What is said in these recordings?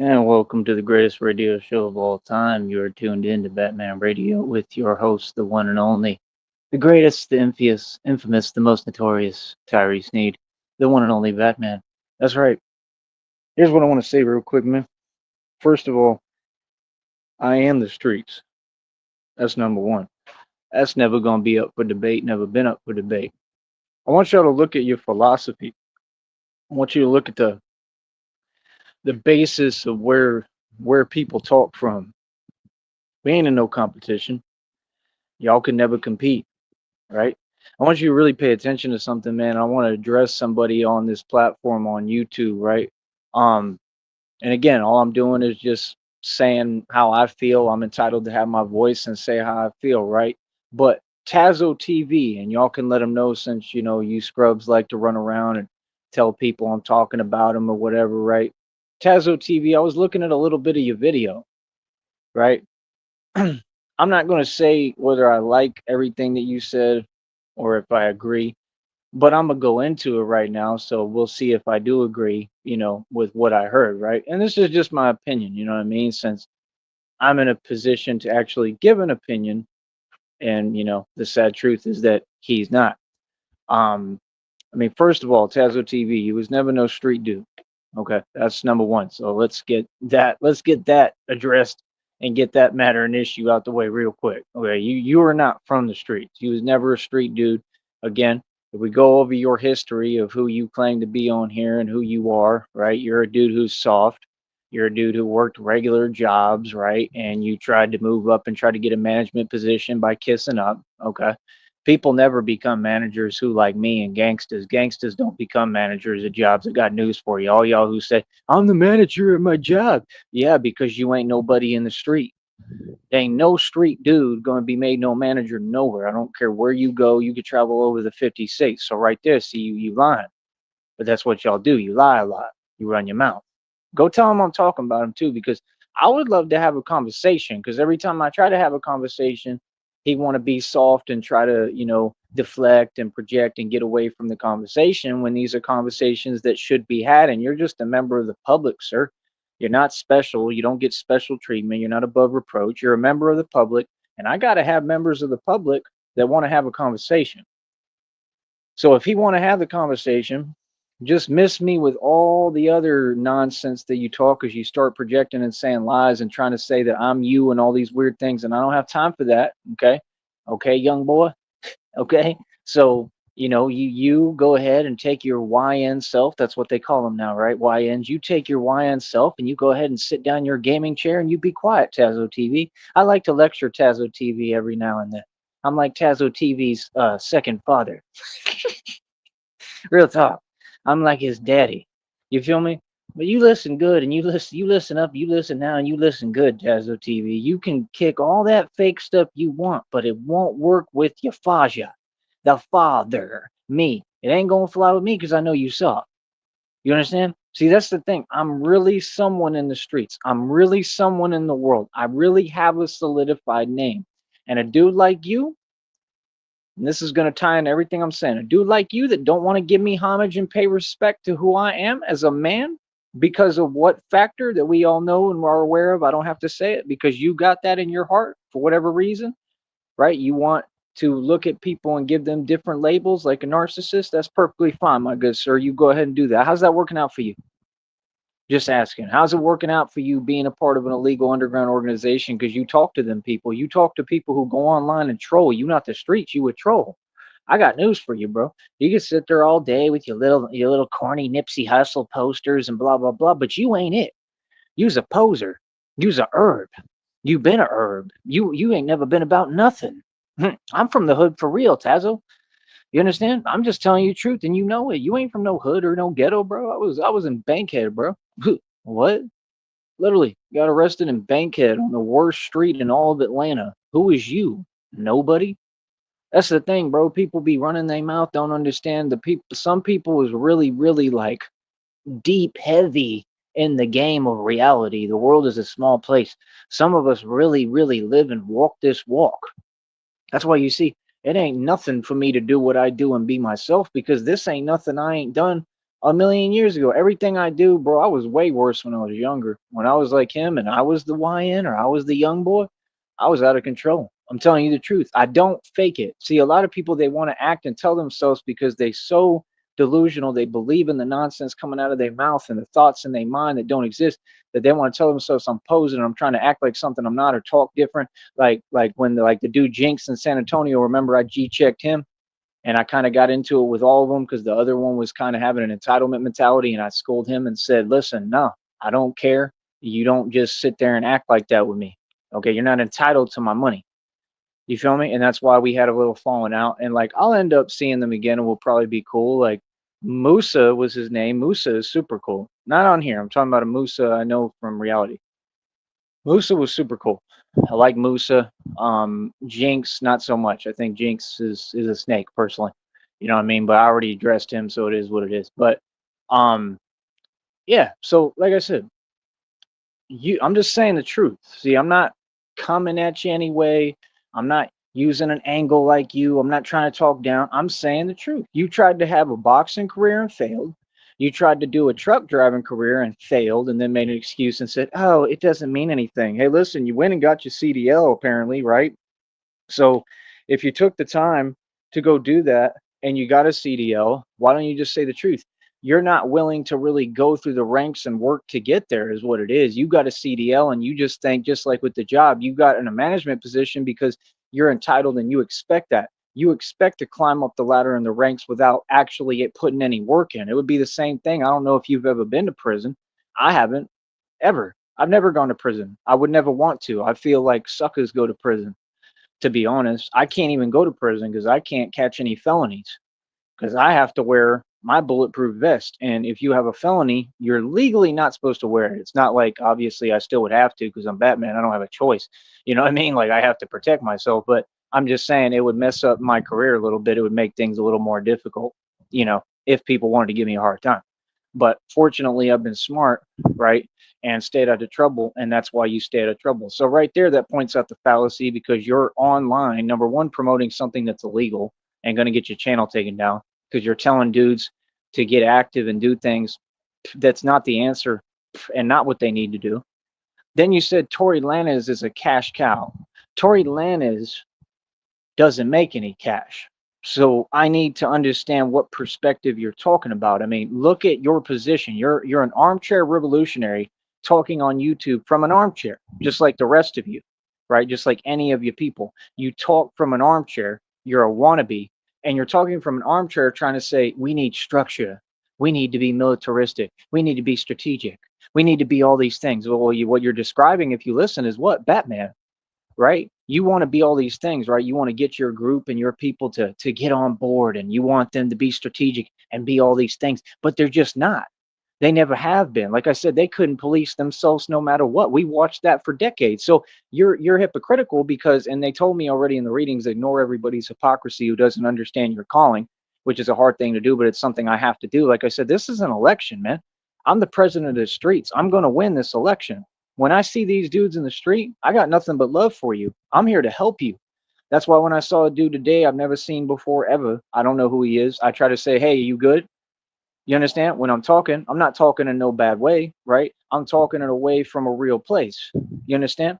And welcome to the greatest radio show of all time. You are tuned in to Batman Radio with your host, the one and only, the greatest, the infamous, the most notorious Tyree Sneed, the one and only Batman. That's right. Here's what I want to say real quick, man. First of all, I am the streets. That's number one. That's never going to be up for debate, never been up for debate. I want y'all to look at your philosophy. I want you to look at the basis of where people talk from. We ain't in no competition. Y'all can never compete, right? I want you to really pay attention to something, man. I want to address somebody on this platform on YouTube, right? Um, and again, all I'm doing is just saying how I feel. I'm entitled to have my voice and say how I feel, right? But Tazo TV, and y'all can let them know since you scrubs like to run around and tell people I'm talking about them or whatever, right? Tazo TV, I was looking at a little bit of your video, right? I'm not going to say whether I like everything that you said or if I agree, but I'm gonna go into it right now. So we'll see if I do agree, with what I heard, right? And this is just my opinion, you know what I mean? Since I'm in a position to actually give an opinion, and the sad truth is that he's not. Um, I mean, first of all, Tazo TV, he was never no street dude. Okay, that's number one. So let's get that addressed and get that matter and issue out the way real quick. Okay, you are not from the streets. You was never a street dude. Again, if we go over your history of who you claim to be on here and who you are, right? You're a dude who's soft. You're a dude who worked regular jobs, right? And you tried to move up and try to get a management position by kissing up. Okay, people never become managers who like me and gangsters. Gangsters don't become managers of jobs. I got news for you. All y'all who say, I'm the manager at my job. Yeah, because you ain't nobody in the street. There ain't no street dude going to be made no manager nowhere. I don't care where you go. You could travel over the 50 states. So right there, see you lying. But that's what y'all do. You lie a lot. You run your mouth. Go tell him I'm talking about him too, because I would love to have a conversation. Because every time I try to have a conversation, he want to be soft and try to, deflect and project and get away from the conversation when these are conversations that should be had. And you're just a member of the public, sir. You're not special. You don't get special treatment. You're not above reproach. You're a member of the public. And I got to have members of the public that want to have a conversation. So if he want to have the conversation, just miss me with all the other nonsense that you talk as you start projecting and saying lies and trying to say that I'm you and all these weird things. And I don't have time for that. Okay. Okay, young boy. Okay. So, you go ahead and take your YN self. That's what they call them now, right? YNs. You take your YN self and you go ahead and sit down in your gaming chair and you be quiet, Tazo TV. I like to lecture Tazo TV every now and then. I'm like Tazo TV's second father. Real talk. I'm like his daddy. You feel me? But you listen good and you listen up, you listen now and you listen good, Jazzo TV. You can kick all that fake stuff you want, but it won't work with your Faja. The father. Me. It ain't gonna fly with me because I know you saw. You understand? See, that's the thing. I'm really someone in the streets. I'm really someone in the world. I really have a solidified name. And a dude like you, and this is going to tie in everything I'm saying. A dude like you that don't want to give me homage and pay respect to who I am as a man because of what factor that we all know and are aware of. I don't have to say it because you got that in your heart for whatever reason, right? You want to look at people and give them different labels like a narcissist. That's perfectly fine, my good sir. You go ahead and do that. How's that working out for you? Just asking. How's it working out for you being a part of an illegal underground organization? Because you talk to them people. You talk to people who go online and troll. You not the streets. You would troll. I got news for you, bro. You can sit there all day with your little corny Nipsey Hustle posters and blah blah blah, but you ain't it. You's a poser. You's a herb. You been a herb. You ain't never been about nothing. I'm from the hood for real, Tazo. You understand? I'm just telling you the truth, and you know it. You ain't from no hood or no ghetto, bro. I was in Bankhead, bro. What? Literally got arrested in Bankhead on the worst street in all of Atlanta. Who is you? Nobody. That's the thing, bro. People be running their mouth, don't understand the people. Some people is really, really like deep, heavy in the game of reality. The world is a small place. Some of us really, really live and walk this walk. That's why you see, it ain't nothing for me to do what I do and be myself because this ain't nothing I ain't done a million years ago. Everything I do, bro, I was way worse when I was younger. When I was like him and I was the YN or I was the young boy, I was out of control. I'm telling you the truth. I don't fake it. See, a lot of people, they want to act and tell themselves because they so delusional, they believe in the nonsense coming out of their mouth and the thoughts in their mind that don't exist, that they want to tell themselves I'm posing, I'm trying to act like something I'm not or talk different. Like when the dude Jinx in San Antonio, remember I G checked him and I kind of got into it with all of them because the other one was kind of having an entitlement mentality, and I scolded him and said, "Listen, no, I don't care. You don't just sit there and act like that with me. Okay, you're not entitled to my money. You feel me?" And that's why we had a little falling out. And like I'll end up seeing them again, and we'll probably be cool. Like Musa was his name. Musa is super cool. Not on here. I'm talking about a Musa I know from reality. Musa was super cool. I like Musa. Jinx, not so much. I think Jinx is a snake personally. You know what I mean? But I already addressed him, so it is what it is. But um, yeah. So like I said, I'm just saying the truth. See, I'm not coming at you anyway. I'm not using an angle like you. I'm not trying to talk down. I'm saying the truth. You tried to have a boxing career and failed. You tried to do a truck driving career and failed, and then made an excuse and said, "Oh, it doesn't mean anything." Hey, listen, you went and got your CDL apparently, right? So if you took the time to go do that and you got a CDL, why don't you just say the truth? You're not willing to really go through the ranks and work to get there, is what it is. You got a CDL and you just think, just like with the job, you got in a management position because you're entitled and you expect that. You expect to climb up the ladder in the ranks without actually it putting any work in. It would be the same thing. I don't know if you've ever been to prison. I haven't ever. I've never gone to prison. I would never want to. I feel like suckers go to prison, to be honest. I can't even go to prison because I can't catch any felonies because I have to wear my bulletproof vest. And if you have a felony, you're legally not supposed to wear it. It's not like obviously I still would have to because I'm Batman. I don't have a choice. You know what I mean? Like I have to protect myself. But I'm just saying it would mess up my career a little bit. It would make things a little more difficult, if people wanted to give me a hard time. But fortunately, I've been smart, right? And stayed out of trouble. And that's why you stay out of trouble. So, right there, that points out the fallacy because you're online, number one, promoting something that's illegal and going to get your channel taken down because you're telling dudes to get active and do things that's not the answer and not what they need to do. Then you said Tory Lanez is a cash cow. Tory Lanez doesn't make any cash. So I need to understand what perspective you're talking about. I mean, look at your position. You're an armchair revolutionary talking on YouTube from an armchair, just like the rest of you, right? Just like any of you people. You talk from an armchair. You're a wannabe, and you're talking from an armchair trying to say we need structure. We need to be militaristic. We need to be strategic. We need to be all these things. Well, what you're describing, if you listen, is what Batman, right? You want to be all these things, right? You want to get your group and your people to get on board, and you want them to be strategic and be all these things, but they're just not. They never have been. Like I said, they couldn't police themselves no matter what. We watched that for decades. So you're hypocritical because, and they told me already in the readings, ignore everybody's hypocrisy who doesn't understand your calling, which is a hard thing to do, but it's something I have to do. Like I said, this is an election, man. I'm the president of the streets. I'm going to win this election. When I see these dudes in the street, I got nothing but love for you. I'm here to help you. That's why when I saw a dude today I've never seen before ever, I don't know who he is. I try to say, "Hey, you good?" You understand? When I'm talking, I'm not talking in no bad way, right? I'm talking in a way from a real place. You understand?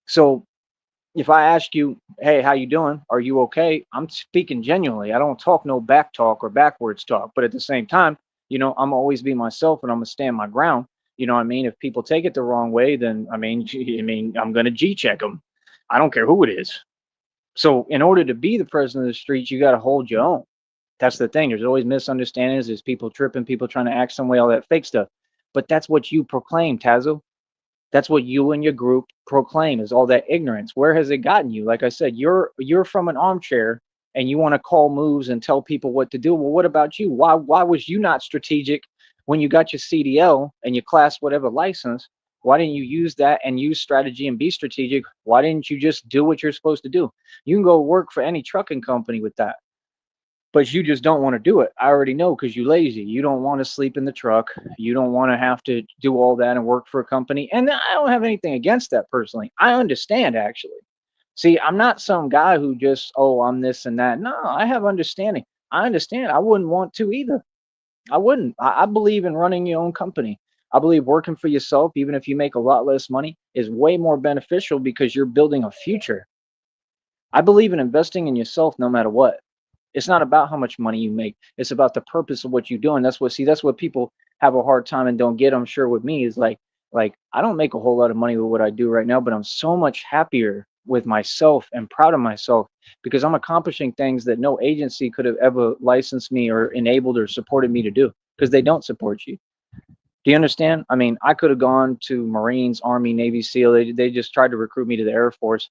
So if I ask you, "Hey, how you doing? Are you okay?" I'm speaking genuinely. I don't talk no back talk or backwards talk. But at the same time, I'm always be myself and I'm gonna stand my ground. You know what I mean? If people take it the wrong way, then I'm gonna G check them. I don't care who it is. So in order to be the president of the streets, you got to hold your own. That's the thing. There's always misunderstandings. There's people tripping, people trying to act some way, all that fake stuff. But that's what you proclaim, Tazo. That's what you and your group proclaim is all that ignorance. Where has it gotten you? Like I said, you're from an armchair and you want to call moves and tell people what to do. Well, what about you? Why was you not strategic when you got your CDL and your class whatever license? Why didn't you use that and use strategy and be strategic? Why didn't you just do what you're supposed to do? You can go work for any trucking company with that, but you just don't want to do it. I already know because you lazy. You don't want to sleep in the truck. You don't want to have to do all that and work for a company. And I don't have anything against that personally. I understand actually. See, I'm not some guy who just, oh, I'm this and that. No, I have understanding. I understand. I wouldn't want to either. I wouldn't. I believe in running your own company. I believe working for yourself, even if you make a lot less money, is way more beneficial because you're building a future. I believe in investing in yourself no matter what. It's not about how much money you make. It's about the purpose of what you do. And that's what people have a hard time and don't get, I'm sure, with me is like I don't make a whole lot of money with what I do right now, but I'm so much happier with myself and proud of myself because I'm accomplishing things that no agency could have ever licensed me or enabled or supported me to do because they don't support you. Do you understand? I mean, I could have gone to Marines, Army, Navy SEAL. They just tried to recruit me to the Air Force.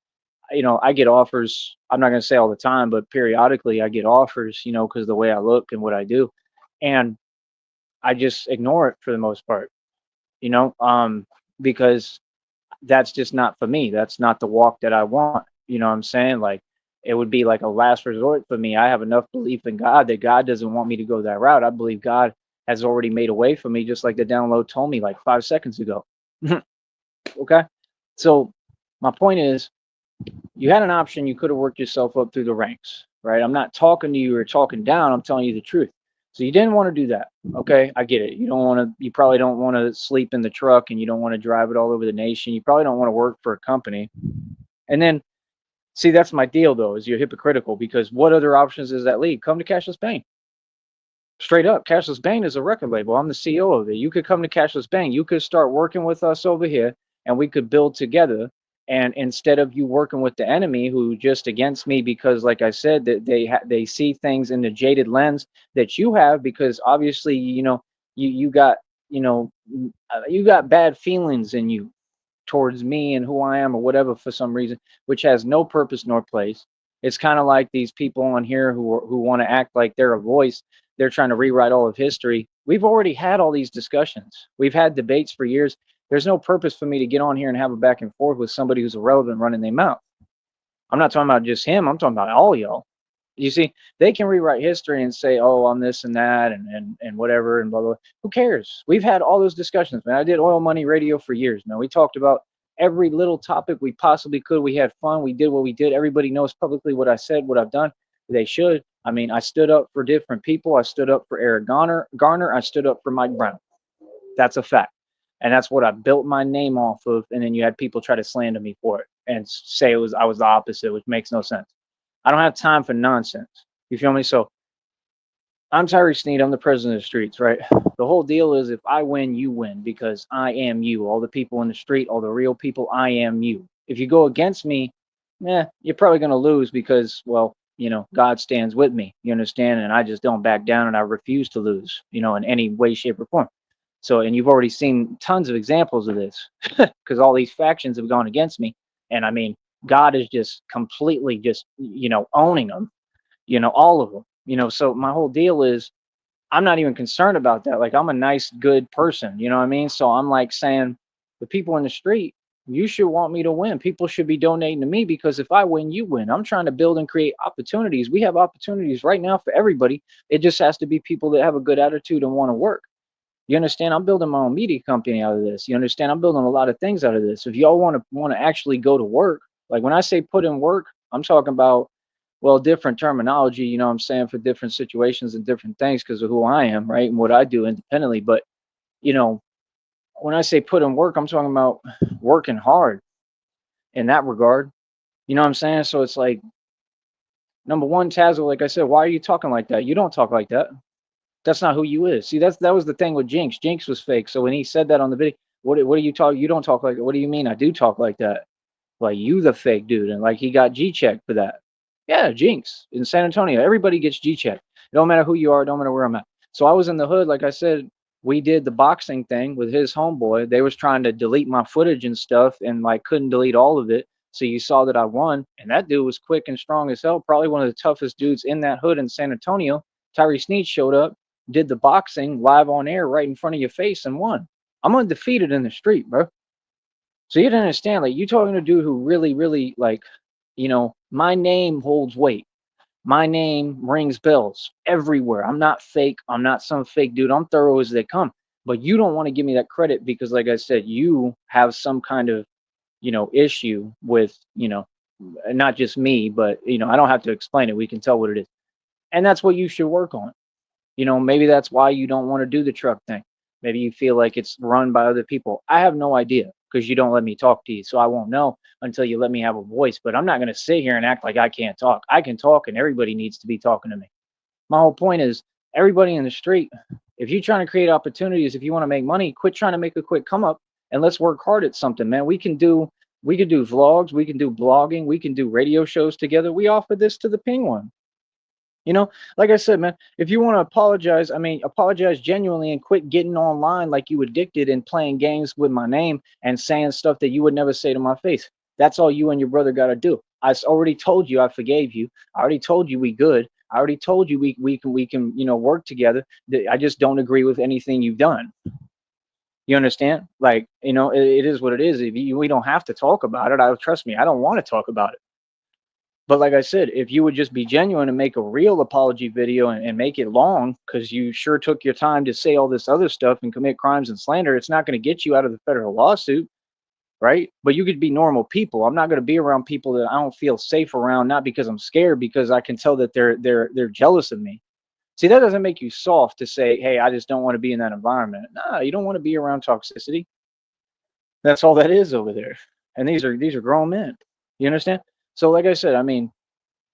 I get offers. I'm not going to say all the time, but periodically I get offers, because the way I look and what I do. And I just ignore it for the most part, you know, because that's just not for me. That's not the walk that I want. You know what I'm saying? Like, it would be like a last resort for me. I have enough belief in God that God doesn't want me to go that route. I believe God has already made a way for me, just like the download told me like 5 seconds ago. Okay. So, my point is, you had an option. You could have worked yourself up through the ranks, right? I'm not talking to you or talking down. I'm telling you the truth. So you didn't want to do that. Okay, I get it. You don't want to. You probably don't want to sleep in the truck, and you don't want to drive it all over the nation. You probably don't want to work for a company. And then, see, that's my deal though. Is you're hypocritical because what other options does that leave? Come to Cashless Bank. Straight up, Cashless Bang is a record label. I'm the CEO of it. You could come to Cashless Bang. You could start working with us over here, and we could build together. And instead of you working with the enemy, who just against me because, like I said, that they see things in the jaded lens that you have, because obviously, you got you got bad feelings in you towards me and who I am or whatever for some reason, which has no purpose nor place. It's kind of like these people on here who want to act like they're a voice. They're trying to rewrite all of history. We've already had all these discussions. We've had debates for years. There's no purpose for me to get on here and have a back and forth with somebody who's irrelevant running their mouth. I'm not talking about just him. I'm talking about all y'all. You see, they can rewrite history and say, "Oh, I'm this and that, and whatever, and blah blah." Who cares? We've had all those discussions, man. I did Oil Money Radio for years, man. We talked about every little topic we possibly could. We had fun. We did what we did. Everybody knows publicly what I said, what I've done. They should. I mean, I stood up for different people. I stood up for Eric Garner. Garner. I stood up for Mike Brown. That's a fact. And that's what I built my name off of. And then you had people try to slander me for it and say I was the opposite, which makes no sense. I don't have time for nonsense. You feel me? So I'm Tyree Sneed. I'm the president of the streets, right? The whole deal is if I win, you win because I am you. All the people in the street, all the real people, I am you. If you go against me, you're probably going to lose because, well, God stands with me. You understand? And I just don't back down and I refuse to lose, in any way, shape, or form. So, and you've already seen tons of examples of this because all these factions have gone against me. And I mean, God is just completely just, owning them, all of them, So my whole deal is I'm not even concerned about that. Like, I'm a nice, good person, you know what I mean? So I'm like saying, the people in the street, you should want me to win. People should be donating to me because if I win, you win. I'm trying to build and create opportunities. We have opportunities right now for everybody. It just has to be people that have a good attitude and want to work. You understand? I'm building my own media company out of this. You understand? I'm building a lot of things out of this. If y'all want to actually go to work, like when I say put in work, I'm talking about, well, different terminology, you know what I'm saying, for different situations and different things because of who I am, right? And what I do independently. But, you know, when I say put in work, I'm talking about working hard in that regard. You know what I'm saying? So it's like, number one, Tazzle, like I said, why are you talking like that? You don't talk like that. That's not who you is. See, that was the thing with Jinx. Jinx was fake. So when he said that on the video, what do you talk? You don't talk like. What do you mean? I do talk like that. Like, you the fake dude, and like he got G checked for that. Yeah, Jinx in San Antonio. Everybody gets G checked. It don't matter who you are. It don't matter where I'm at. So I was in the hood, like I said. We did the boxing thing with his homeboy. They was trying to delete my footage and stuff, and like couldn't delete all of it. So you saw that I won, and that dude was quick and strong as hell. Probably one of the toughest dudes in that hood in San Antonio. Tyree Sneed showed up, did the boxing live on air right in front of your face, and won. I'm undefeated in the street, bro. So you didn't understand, like, you talking to a dude who really, really, like, my name holds weight. My name rings bells everywhere. I'm not fake. I'm not some fake dude. I'm thorough as they come. But you don't want to give me that credit because, like I said, you have some kind of, issue with, not just me, but, I don't have to explain it. We can tell what it is. And that's what you should work on. Maybe that's why you don't want to do the truck thing. Maybe you feel like it's run by other people. I have no idea because you don't let me talk to you. So I won't know until you let me have a voice. But I'm not going to sit here and act like I can't talk. I can talk, and everybody needs to be talking to me. My whole point is everybody in the street, if you're trying to create opportunities, if you want to make money, quit trying to make a quick come up and let's work hard at something, man. We can do vlogs, we can do blogging, we can do radio shows together. We offer this to the Penguin. Like I said, man, if you want to apologize, I mean, apologize genuinely and quit getting online like you addicted and playing games with my name and saying stuff that you would never say to my face. That's all you and your brother got to do. Already told you I forgave you. I already told you we good. I already told you we can work together. I just don't agree with anything you've done. You understand? Like, it is what it is. We don't have to talk about it. Trust me, I don't want to talk about it. But like I said, if you would just be genuine and make a real apology video and make it long, because you sure took your time to say all this other stuff and commit crimes and slander, it's not going to get you out of the federal lawsuit, right? But you could be normal people. I'm not going to be around people that I don't feel safe around, not because I'm scared, because I can tell that they're jealous of me. See, that doesn't make you soft to say, hey, I just don't want to be in that environment. No, you don't want to be around toxicity. That's all that is over there. And these are grown men. You understand? So like I said, I mean,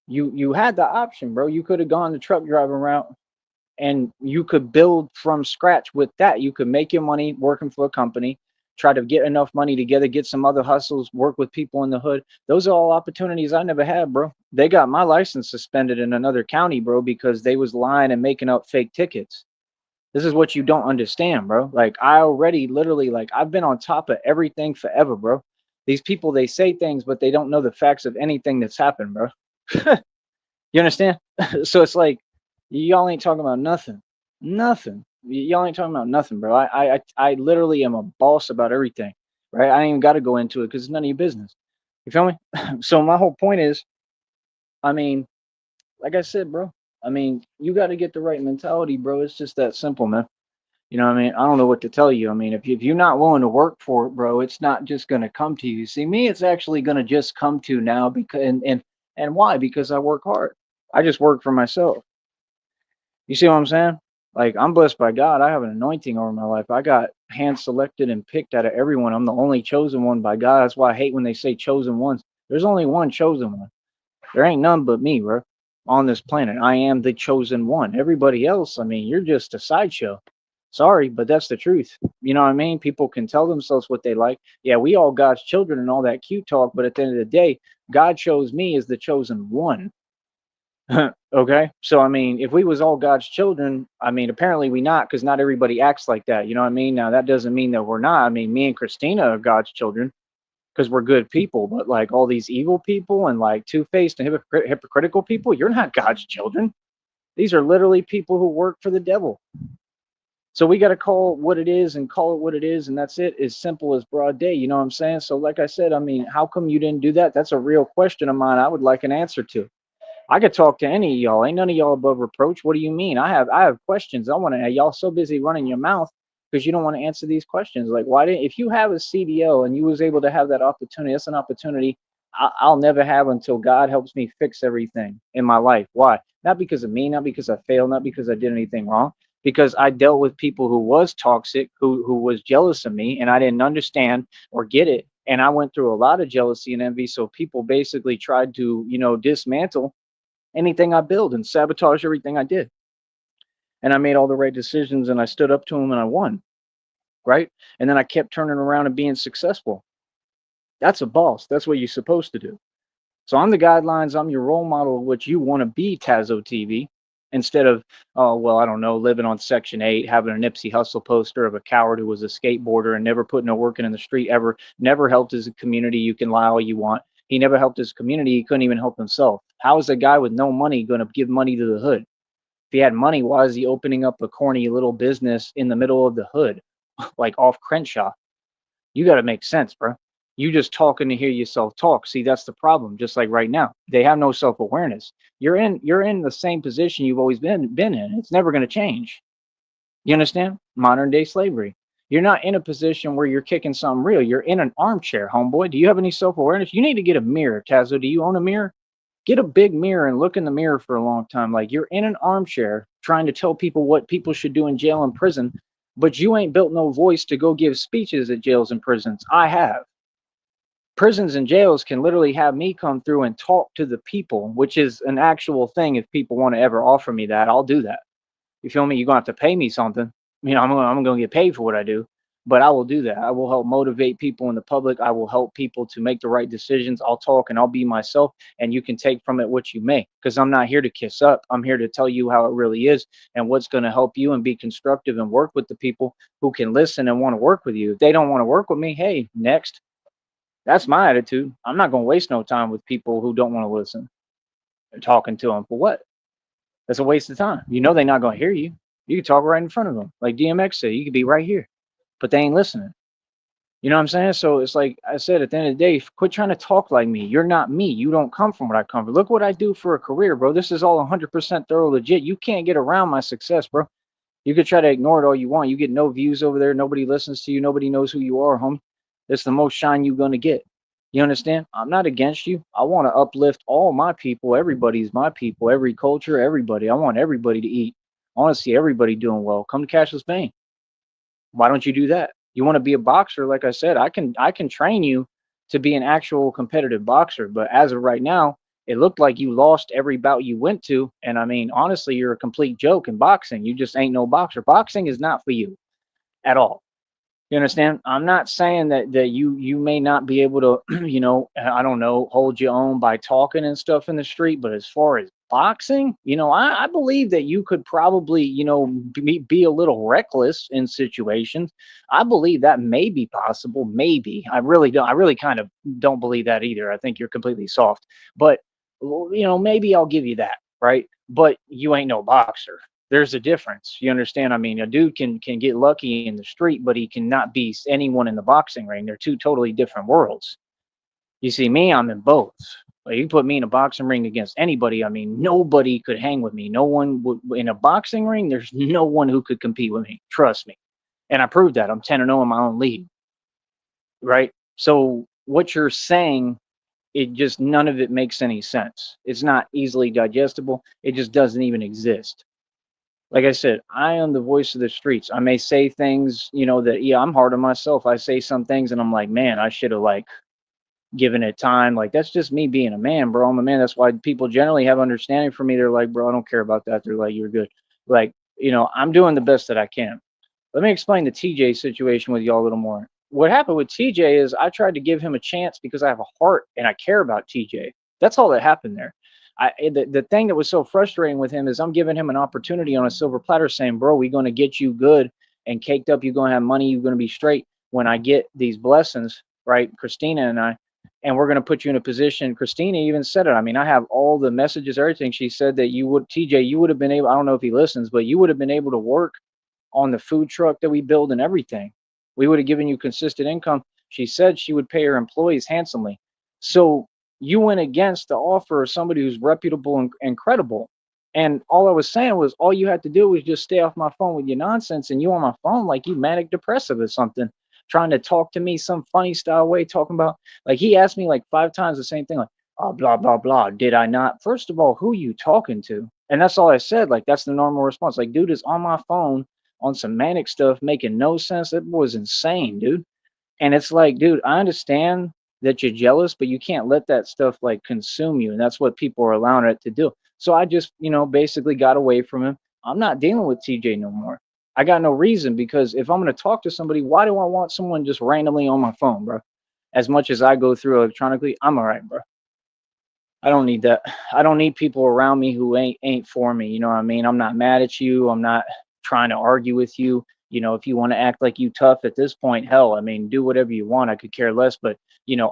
you had the option, bro. You could have gone the truck driving route and you could build from scratch with that. You could make your money working for a company, try to get enough money together, get some other hustles, work with people in the hood. Those are all opportunities I never had, bro. They got my license suspended in another county, bro, because they was lying and making up fake tickets. This is what you don't understand, bro. Like, I already literally, like, I've been on top of everything forever, bro. These people, they say things, but they don't know the facts of anything that's happened, bro. You understand? So it's like y'all ain't talking about nothing. Nothing. Y'all ain't talking about nothing, bro. I literally am a boss about everything. Right? I ain't even got to go into it because it's none of your business. You feel me? So my whole point is, I mean, like I said, bro. I mean, you got to get the right mentality, bro. It's just that simple, man. You know what I mean? I don't know what to tell you. I mean, if you're not willing to work for it, bro, it's not just going to come to you. See, me, it's actually going to just come to now because and why? Because I work hard. I just work for myself. You see what I'm saying? Like, I'm blessed by God. I have an anointing over my life. I got hand selected and picked out of everyone. I'm the only chosen one by God. That's why I hate when they say chosen ones. There's only one chosen one. There ain't none but me, bro, on this planet. I am the chosen one. Everybody else, I mean, you're just a sideshow. Sorry, but that's the truth. You know what I mean? People can tell themselves what they like. Yeah, we all God's children and all that cute talk, but at the end of the day, God chose me as the chosen one. Okay, so I mean, if we was all God's children, I mean, apparently we not, because not everybody acts like that. You know what I mean? Now that doesn't mean that we're not. I mean, me and Christina are God's children because we're good people, but like all these evil people and like two-faced and hypocritical people, you're not God's children. These are literally people who work for the devil. So we got to call what it is and call it what it is, and that's it. As simple as broad day. You know what I'm saying? So like I said, I mean, how come you didn't do that? That's a real question of mine. I would like an answer to. I could talk to any of y'all. Ain't none of y'all above reproach. What do you mean? I have questions. I want to. Y'all so busy running your mouth because you don't want to answer these questions. Like, why didn't? If you have a CDL and you was able to have that opportunity, that's an opportunity I'll never have until God helps me fix everything in my life. Why? Not because of me, not because I failed, not because I did anything wrong. Because I dealt with people who was toxic, who was jealous of me, and I didn't understand or get it. And I went through a lot of jealousy and envy. So people basically tried to, dismantle anything I build and sabotage everything I did. And I made all the right decisions and I stood up to them and I won. Right. And then I kept turning around and being successful. That's a boss. That's what you're supposed to do. So I'm the guidelines. I'm your role model of what you want to be, Tazo TV, instead of, oh, well, I don't know, living on Section 8, having a Nipsey Hussle poster of a coward who was a skateboarder and never put no working in the street ever, never helped his community. You can lie all you want. He never helped his community. He couldn't even help himself. How is a guy with no money going to give money to the hood? If he had money, why is he opening up a corny little business in the middle of the hood, like off Crenshaw? You got to make sense, bro. You just talking to hear yourself talk. See, that's the problem. Just like right now, they have no self-awareness. You're in the same position you've always been in. It's never going to change. You understand? Modern day slavery. You're not in a position where you're kicking something real. You're in an armchair, homeboy. Do you have any self-awareness? You need to get a mirror, Tazo. Do you own a mirror? Get a big mirror and look in the mirror for a long time. Like you're in an armchair trying to tell people what people should do in jail and prison, but you ain't built no voice to go give speeches at jails and prisons. I have. Prisons and jails can literally have me come through and talk to the people, which is an actual thing. If people want to ever offer me that, I'll do that. You feel me? You're gonna have to pay me something. I'm gonna get paid for what I do, but I will do that. I will help motivate people in the public. I will help people to make the right decisions. I'll talk and I'll be myself, and you can take from it what you may. Because I'm not here to kiss up. I'm here to tell you how it really is and what's going to help you and be constructive and work with the people who can listen and want to work with you. If they don't want to work with me, hey, next. That's my attitude. I'm not gonna waste no time with people who don't want to listen. And talking to them for what? That's a waste of time. You know they're not gonna hear you. You can talk right in front of them, like DMX said. You could be right here, but they ain't listening. You know what I'm saying? So it's like I said, at the end of the day, quit trying to talk like me. You're not me. You don't come from what I come from. Look what I do for a career, bro. This is all 100% thorough legit. You can't get around my success, bro. You could try to ignore it all you want. You get no views over there. Nobody listens to you. Nobody knows who you are, homie. It's the most shine you're gonna get. You understand? I'm not against you. I want to uplift all my people. Everybody's my people. Every culture, everybody. I want everybody to eat. I want to see everybody doing well. Come to Cashless Bang. Why don't you do that? You want to be a boxer? Like I said, I can train you to be an actual competitive boxer. But as of right now, it looked like you lost every bout you went to. And I mean, honestly, you're a complete joke in boxing. You just ain't no boxer. Boxing is not for you at all. You understand? I'm not saying that you may not be able to, I don't know, hold your own by talking and stuff in the street. But as far as boxing, I believe that you could probably, be a little reckless in situations. I believe that may be possible. Maybe. I really don't. I really kind of don't believe that either. I think you're completely soft. But maybe I'll give you that, right? But you ain't no boxer. There's a difference. You understand? I mean, a dude can get lucky in the street, but he cannot be anyone in the boxing ring. They're two totally different worlds. You see, me, I'm in both. Like, you put me in a boxing ring against anybody. I mean, nobody could hang with me. No one would in a boxing ring. There's no one who could compete with me. Trust me. And I proved that. I'm 10-0 in my own league. Right. So what you're saying, it just none of it makes any sense. It's not easily digestible. It just doesn't even exist. Like I said, I am the voice of the streets. I may say things, that yeah, I'm hard on myself. I say some things and I'm like, man, I should have like given it time. Like that's just me being a man, bro. I'm a man. That's why people generally have understanding for me. They're like, bro, I don't care about that. They're like, you're good. Like, I'm doing the best that I can. Let me explain the TJ situation with y'all a little more. What happened with TJ is I tried to give him a chance because I have a heart and I care about TJ. That's all that happened there. The thing that was so frustrating with him is I'm giving him an opportunity on a silver platter saying, bro, we're going to get you good and caked up. You're going to have money. You're going to be straight when I get these blessings, right? Christina and I, and we're going to put you in a position. Christina even said it. I mean, I have all the messages, everything. She said that TJ, you would have been able, I don't know if he listens, but you would have been able to work on the food truck that we build and everything. We would have given you consistent income. She said she would pay her employees handsomely. So you went against the offer of somebody who's reputable and credible. And all I was saying was all you had to do was just stay off my phone with your nonsense, and you on my phone like you manic depressive or something, trying to talk to me some funny style way, talking about like he asked me like 5 times the same thing, like, oh, blah, blah, blah. Did I not? First of all, who you talking to? And that's all I said. Like, that's the normal response. Like, dude is on my phone on some manic stuff, making no sense. That was insane, dude. And it's like, dude, I understand that you're jealous, but you can't let that stuff like consume you. And that's what people are allowing it to do. So I just, basically got away from him. I'm not dealing with TJ no more. I got no reason because if I'm going to talk to somebody, why do I want someone just randomly on my phone, bro? As much as I go through electronically, I'm all right, bro. I don't need that. I don't need people around me who ain't for me. You know what I mean? I'm not mad at you. I'm not trying to argue with you. If you want to act like you tough at this point, hell, I mean, do whatever you want. I could care less. But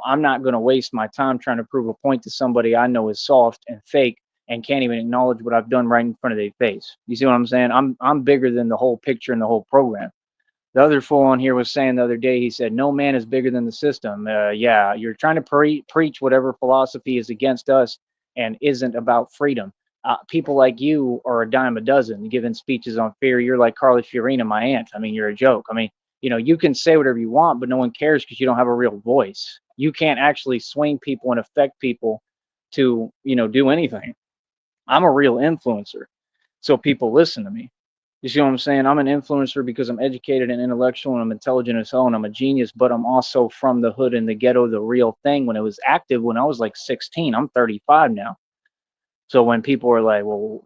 I'm not going to waste my time trying to prove a point to somebody I know is soft and fake and can't even acknowledge what I've done right in front of their face. You see what I'm saying? I'm bigger than the whole picture and the whole program. The other fool on here was saying the other day, he said, no man is bigger than the system. Yeah, you're trying to preach whatever philosophy is against us and isn't about freedom. People like you are a dime a dozen giving speeches on fear. You're like Carly Fiorina, my aunt. I mean, you're a joke. I mean, you can say whatever you want, but no one cares because you don't have a real voice. You can't actually swing people and affect people to, do anything. I'm a real influencer. So people listen to me. You see what I'm saying? I'm an influencer because I'm educated and intellectual and I'm intelligent as hell and I'm a genius, but I'm also from the hood and the ghetto, the real thing when it was active when I was like 16. I'm 35 now. So when people are like, well,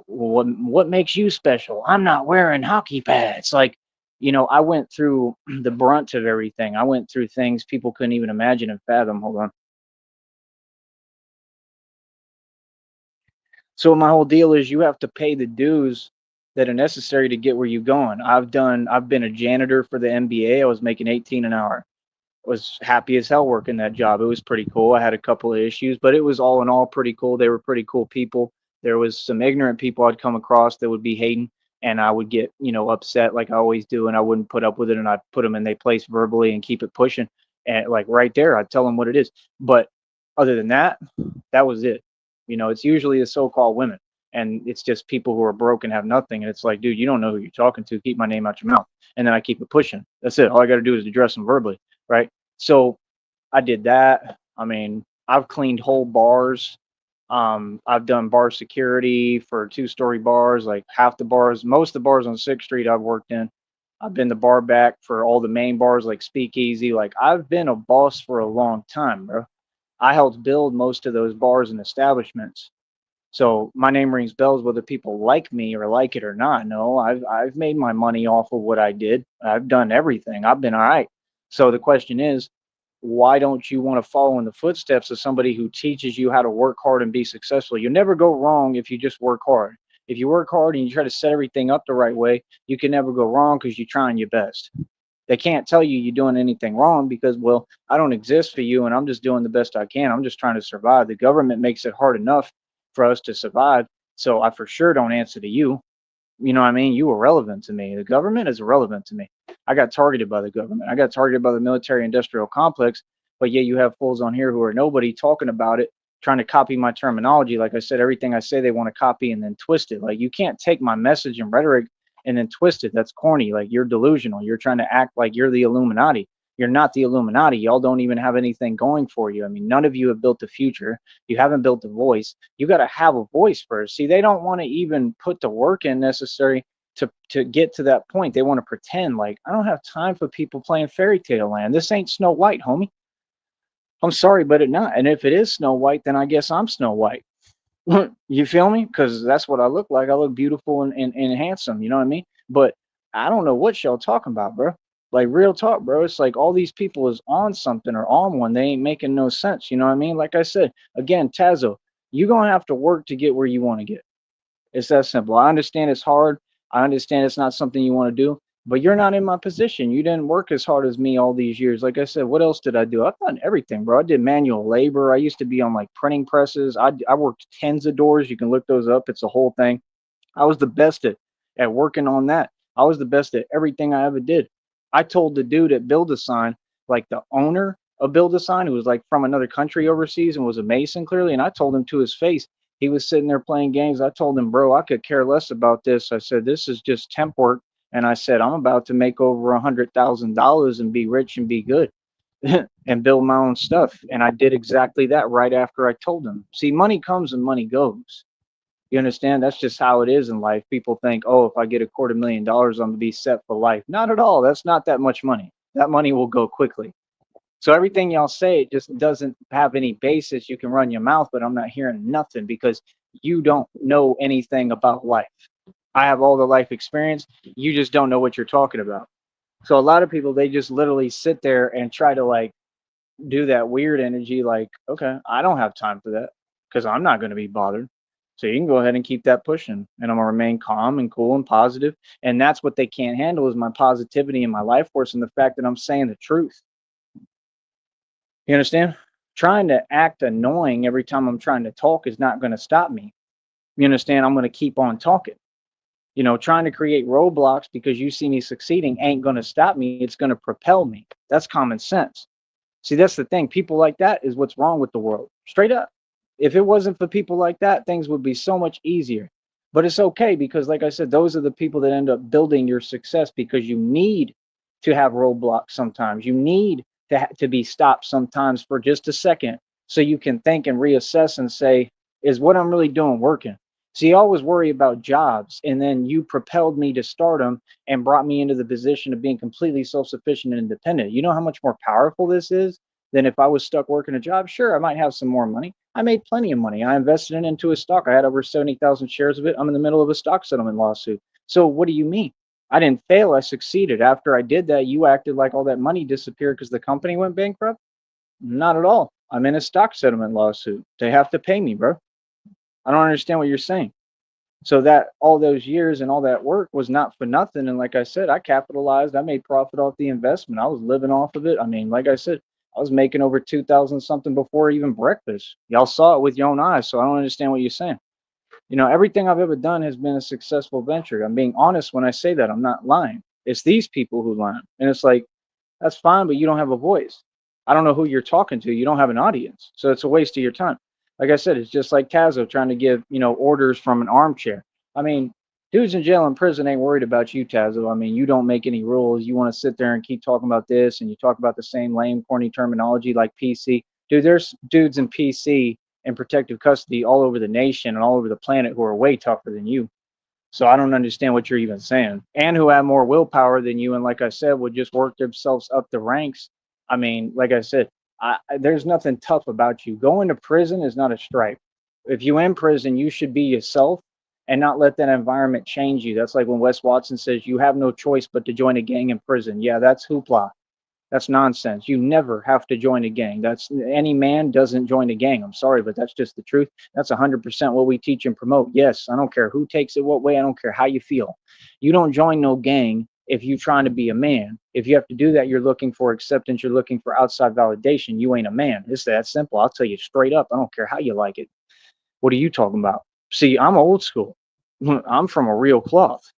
what makes you special? I'm not wearing hockey pads. Like, I went through the brunt of everything. I went through things people couldn't even imagine and fathom. Hold on. So my whole deal is you have to pay the dues that are necessary to get where you're going. I've been a janitor for the NBA. I was making 18 an hour. Was happy as hell working that job. It was pretty cool. I had a couple of issues, but it was all in all pretty cool. They were pretty cool people. There was some ignorant people I'd come across that would be hating, and I would get, upset like I always do, and I wouldn't put up with it, and I'd put them in their place verbally and keep it pushing. And like right there, I'd tell them what it is. But other than that, that was it. It's usually the so-called women, and it's just people who are broke and have nothing. And it's like, dude, you don't know who you're talking to. Keep my name out your mouth. And then I keep it pushing. That's it. All I got to do is address them verbally, right? So I did that. I mean, I've cleaned whole bars. I've done bar security for two-story bars, like half the bars, most of the bars on Sixth Street I've worked in. I've been the bar back for all the main bars like Speakeasy. Like I've been a boss for a long time, bro. I helped build most of those bars and establishments. So my name rings bells whether people like me or like it or not. No, I've made my money off of what I did. I've done everything. I've been all right. So the question is, why don't you want to follow in the footsteps of somebody who teaches you how to work hard and be successful? You never go wrong if you just work hard. If you work hard and you try to set everything up the right way, you can never go wrong because you're trying your best. They can't tell you you're doing anything wrong because, well, I don't exist for you and I'm just doing the best I can. I'm just trying to survive. The government makes it hard enough for us to survive. So I for sure don't answer to you. You know what I mean? You are relevant to me. The government is irrelevant to me. I got targeted by the government. I got targeted by the military industrial complex. But yeah, you have fools on here who are nobody talking about it, trying to copy my terminology. Like I said, everything I say, they want to copy and then twist it. Like you can't take my message and rhetoric and then twist it. That's corny. Like you're delusional. You're trying to act like you're the Illuminati. You're not the Illuminati. Y'all don't even have anything going for you. I mean, none of you have built the future. You haven't built a voice. You got to have a voice first. See, they don't want to even put the work in necessary to get to that point. They want to pretend like I don't have time for people playing fairy tale land. This ain't Snow White, homie. I'm sorry, but it not. And if it is Snow White, then I guess I'm Snow White. You feel me? Because that's what I look like. I look beautiful and handsome. You know what I mean? But I don't know what y'all talking about, bro. Like real talk, bro. It's like all these people is on something or on one. They ain't making no sense. You know what I mean? Like I said, again, Tazo, you gonna have to work to get where you want to get. It's that simple. I understand it's hard. I understand it's not something you want to do, but you're not in my position. You didn't work as hard as me all these years. Like I said, what else did I do? I've done everything, bro. I did manual labor. I used to be on like printing presses. I worked tens of doors. You can look those up. It's a whole thing. I was the best at working on that. I was the best at everything I ever did. I told the dude at Build a Sign, like the owner of Build a Sign, who was like from another country overseas and was a Mason clearly, and I told him to his face, he was sitting there playing games. I told him, bro, I could care less about this. I said, this is just temp work. And I said, I'm about to make over $100,000 and be rich and be good and build my own stuff. And I did exactly that right after I told him. See, money comes and money goes. You understand? That's just how it is in life. People think, oh, if I get $250,000, I'm gonna be set for life. Not at all. That's not that much money. That money will go quickly. So everything y'all say, it just doesn't have any basis. You can run your mouth, but I'm not hearing nothing because you don't know anything about life. I have all the life experience. You just don't know what you're talking about. So a lot of people, they just literally sit there and try to like do that weird energy. Like, okay, I don't have time for that because I'm not going to be bothered. So you can go ahead and keep that pushing, and I'm gonna remain calm and cool and positive. And that's what they can't handle is my positivity and my life force and the fact that I'm saying the truth. You understand? Trying to act annoying every time I'm trying to talk is not going to stop me. You understand? I'm going to keep on talking. Trying to create roadblocks because you see me succeeding ain't going to stop me. It's going to propel me. That's common sense. See, that's the thing. People like that is what's wrong with the world. Straight up. If it wasn't for people like that, things would be so much easier. But it's okay because, like I said, those are the people that end up building your success because you need to have roadblocks sometimes. You need to be stopped sometimes for just a second so you can think and reassess and say, is what I'm really doing working? See, you always worry about jobs, and then you propelled me to stardom and brought me into the position of being completely self-sufficient and independent. You know how much more powerful this is than if I was stuck working a job? Sure, I might have some more money. I made plenty of money. I invested it into a stock. I had over 70,000 shares of it. I'm in the middle of a stock settlement lawsuit. So what do you mean? I didn't fail. I succeeded. After I did that, you acted like all that money disappeared because the company went bankrupt. Not at all. I'm in a stock settlement lawsuit. They have to pay me, bro. I don't understand what you're saying. So that all those years and all that work was not for nothing. And like I said, I capitalized. I made profit off the investment. I was living off of it. I mean, like I said, I was making over 2,000 something before even breakfast. Y'all saw it with your own eyes. So I don't understand what you're saying. Everything I've ever done has been a successful venture. I'm being honest when I say that. I'm not lying. It's these people who lie. And it's like, that's fine, but you don't have a voice. I don't know who you're talking to. You don't have an audience. So it's a waste of your time. Like I said, it's just like Tazo trying to give, orders from an armchair. I mean, dudes in jail and prison ain't worried about you, Tazo. I mean, you don't make any rules. You want to sit there and keep talking about this and you talk about the same lame, corny terminology like PC. Dude, there's dudes in PC and protective custody all over the nation and all over the planet who are way tougher than you. So I don't understand what you're even saying. And who have more willpower than you, and like I said, would just work themselves up the ranks. I mean, like I said, there's nothing tough about you. Going to prison is not a stripe. If you in prison, you should be yourself and not let that environment change you. That's like when Wes Watson says you have no choice but to join a gang in prison. Yeah, that's hoopla. That's nonsense. You never have to join a gang. That's any man doesn't join a gang. I'm sorry, but that's just the truth. That's 100% what we teach and promote. Yes, I don't care who takes it what way. I don't care how you feel. You don't join no gang if you're trying to be a man. If you have to do that, you're looking for acceptance. You're looking for outside validation. You ain't a man. It's that simple. I'll tell you straight up. I don't care how you like it. What are you talking about? See, I'm old school. I'm from a real cloth.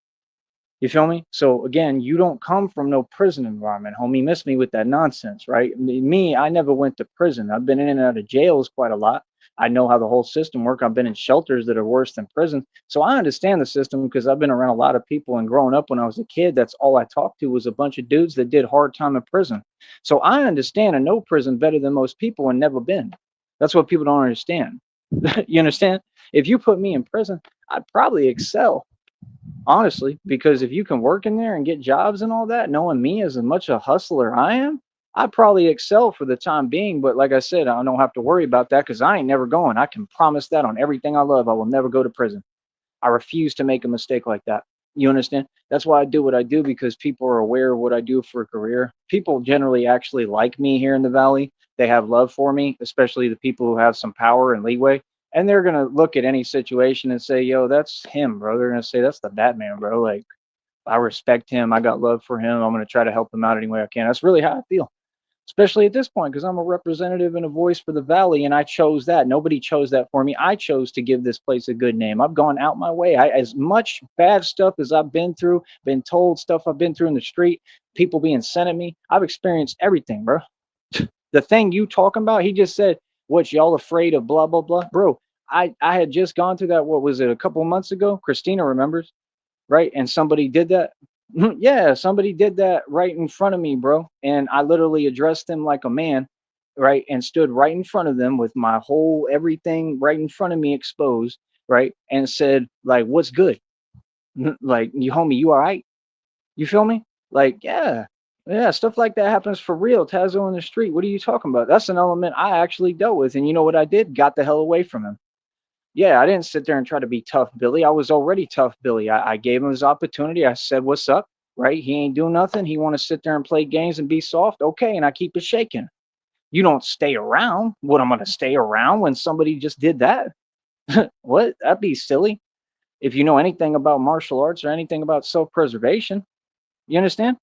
You feel me? So again, you don't come from no prison environment, homie. Miss me with that nonsense, right? Me, I never went to prison. I've been in and out of jails quite a lot. I know how the whole system works. I've been in shelters that are worse than prison. So I understand the system because I've been around a lot of people and growing up when I was a kid, that's all I talked to was a bunch of dudes that did hard time in prison. So I understand and know prison better than most people and never been. That's what people don't understand. You understand? If you put me in prison, I'd probably excel honestly, because if you can work in there and get jobs and all that, knowing me as much a hustler I am, I probably excel for the time being. But like I said, I don't have to worry about that because I ain't never going. I can promise that on everything I love. I will never go to prison. I refuse to make a mistake like that. You understand? That's why I do what I do because people are aware of what I do for a career. People generally actually like me here in the Valley. They have love for me, especially the people who have some power and leeway. And they're going to look at any situation and say, yo, that's him, bro. They're going to say, that's the Batman, bro. Like, I respect him. I got love for him. I'm going to try to help him out any way I can. That's really how I feel, especially at this point, because I'm a representative and a voice for the Valley, and I chose that. Nobody chose that for me. I chose to give this place a good name. I've gone out my way. As much bad stuff as I've been through, been told stuff I've been through in the street, people being sent at me, I've experienced everything, bro. The thing you talking about, he just said, what, y'all afraid of blah, blah, blah. Bro, I had just gone through that, what was it, a couple of months ago? Christina remembers, right? And somebody did that. Yeah, somebody did that right in front of me, bro. And I literally addressed them like a man, right? And stood right in front of them with my whole everything right in front of me exposed, right? And said, like, what's good? Like, you homie, you all right? You feel me? Like, yeah. Yeah, stuff like that happens for real. Tazo in the street. What are you talking about? That's an element I actually dealt with. And you know what I did? Got the hell away from him. Yeah, I didn't sit there and try to be tough Billy. I was already tough Billy. I gave him his opportunity. I said, what's up? Right? He ain't doing nothing. He want to sit there and play games and be soft. Okay. And I keep it shaking. You don't stay around. What, I'm going to stay around when somebody just did that? What? That'd be silly. If you know anything about martial arts or anything about self-preservation, you understand?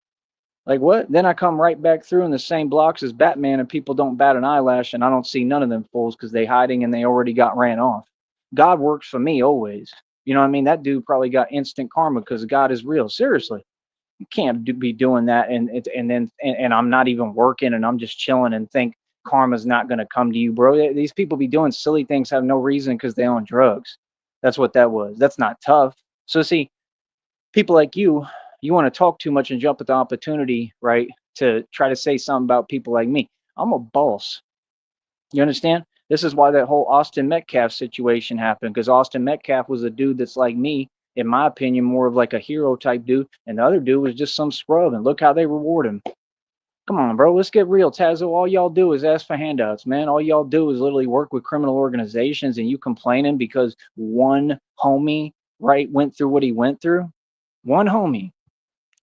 Like what? Then I come right back through in the same blocks as Batman and people don't bat an eyelash and I don't see none of them fools because they hiding and they already got ran off. God works for me always. You know what I mean? That dude probably got instant karma because God is real. Seriously. You can't be doing that and I'm not even working and I'm just chilling and think karma's not going to come to you, bro. These people be doing silly things have no reason because they on drugs. That's what that was. That's not tough. So see, people like you want to talk too much and jump at the opportunity, right? To try to say something about people like me. I'm a boss. You understand? This is why that whole Austin Metcalf situation happened, because Austin Metcalf was a dude that's like me, in my opinion, more of like a hero type dude, and the other dude was just some scrub. And look how they reward him. Come on, bro. Let's get real, Tazo. All y'all do is ask for handouts, man. All y'all do is literally work with criminal organizations, and you complaining because one homie, right, went through what he went through. One homie,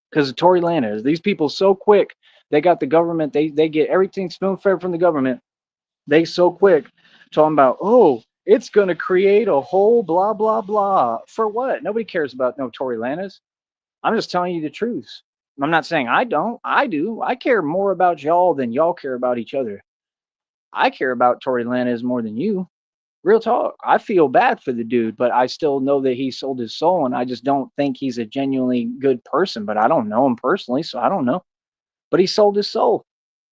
because of Tory Lanez. These people so quick. They got the government. They get everything spoon fed from the government. They so quick talking about, oh, it's gonna create a whole blah blah blah. For what? Nobody cares about no Tory Lanez. I'm just telling you the truth. I'm not saying I don't. I do. I care more about y'all than y'all care about each other. I care about Tory Lanez more than you. Real talk. I feel bad for the dude, but I still know that he sold his soul, and I just don't think he's a genuinely good person. But I don't know him personally, so I don't know. But he sold his soul.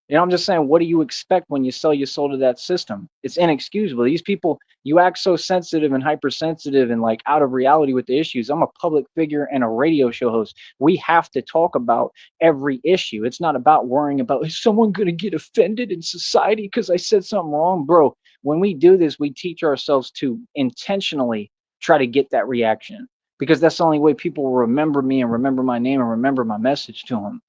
You know, I'm just saying, what do you expect when you sell your soul to that system? It's inexcusable. These people, you act so sensitive and hypersensitive and like out of reality with the issues. I'm a public figure and a radio show host. We have to talk about every issue. It's not about worrying about, is someone going to get offended in society because I said something wrong? Bro, when we do this, we teach ourselves to intentionally try to get that reaction, because that's the only way people will remember me and remember my name and remember my message to them.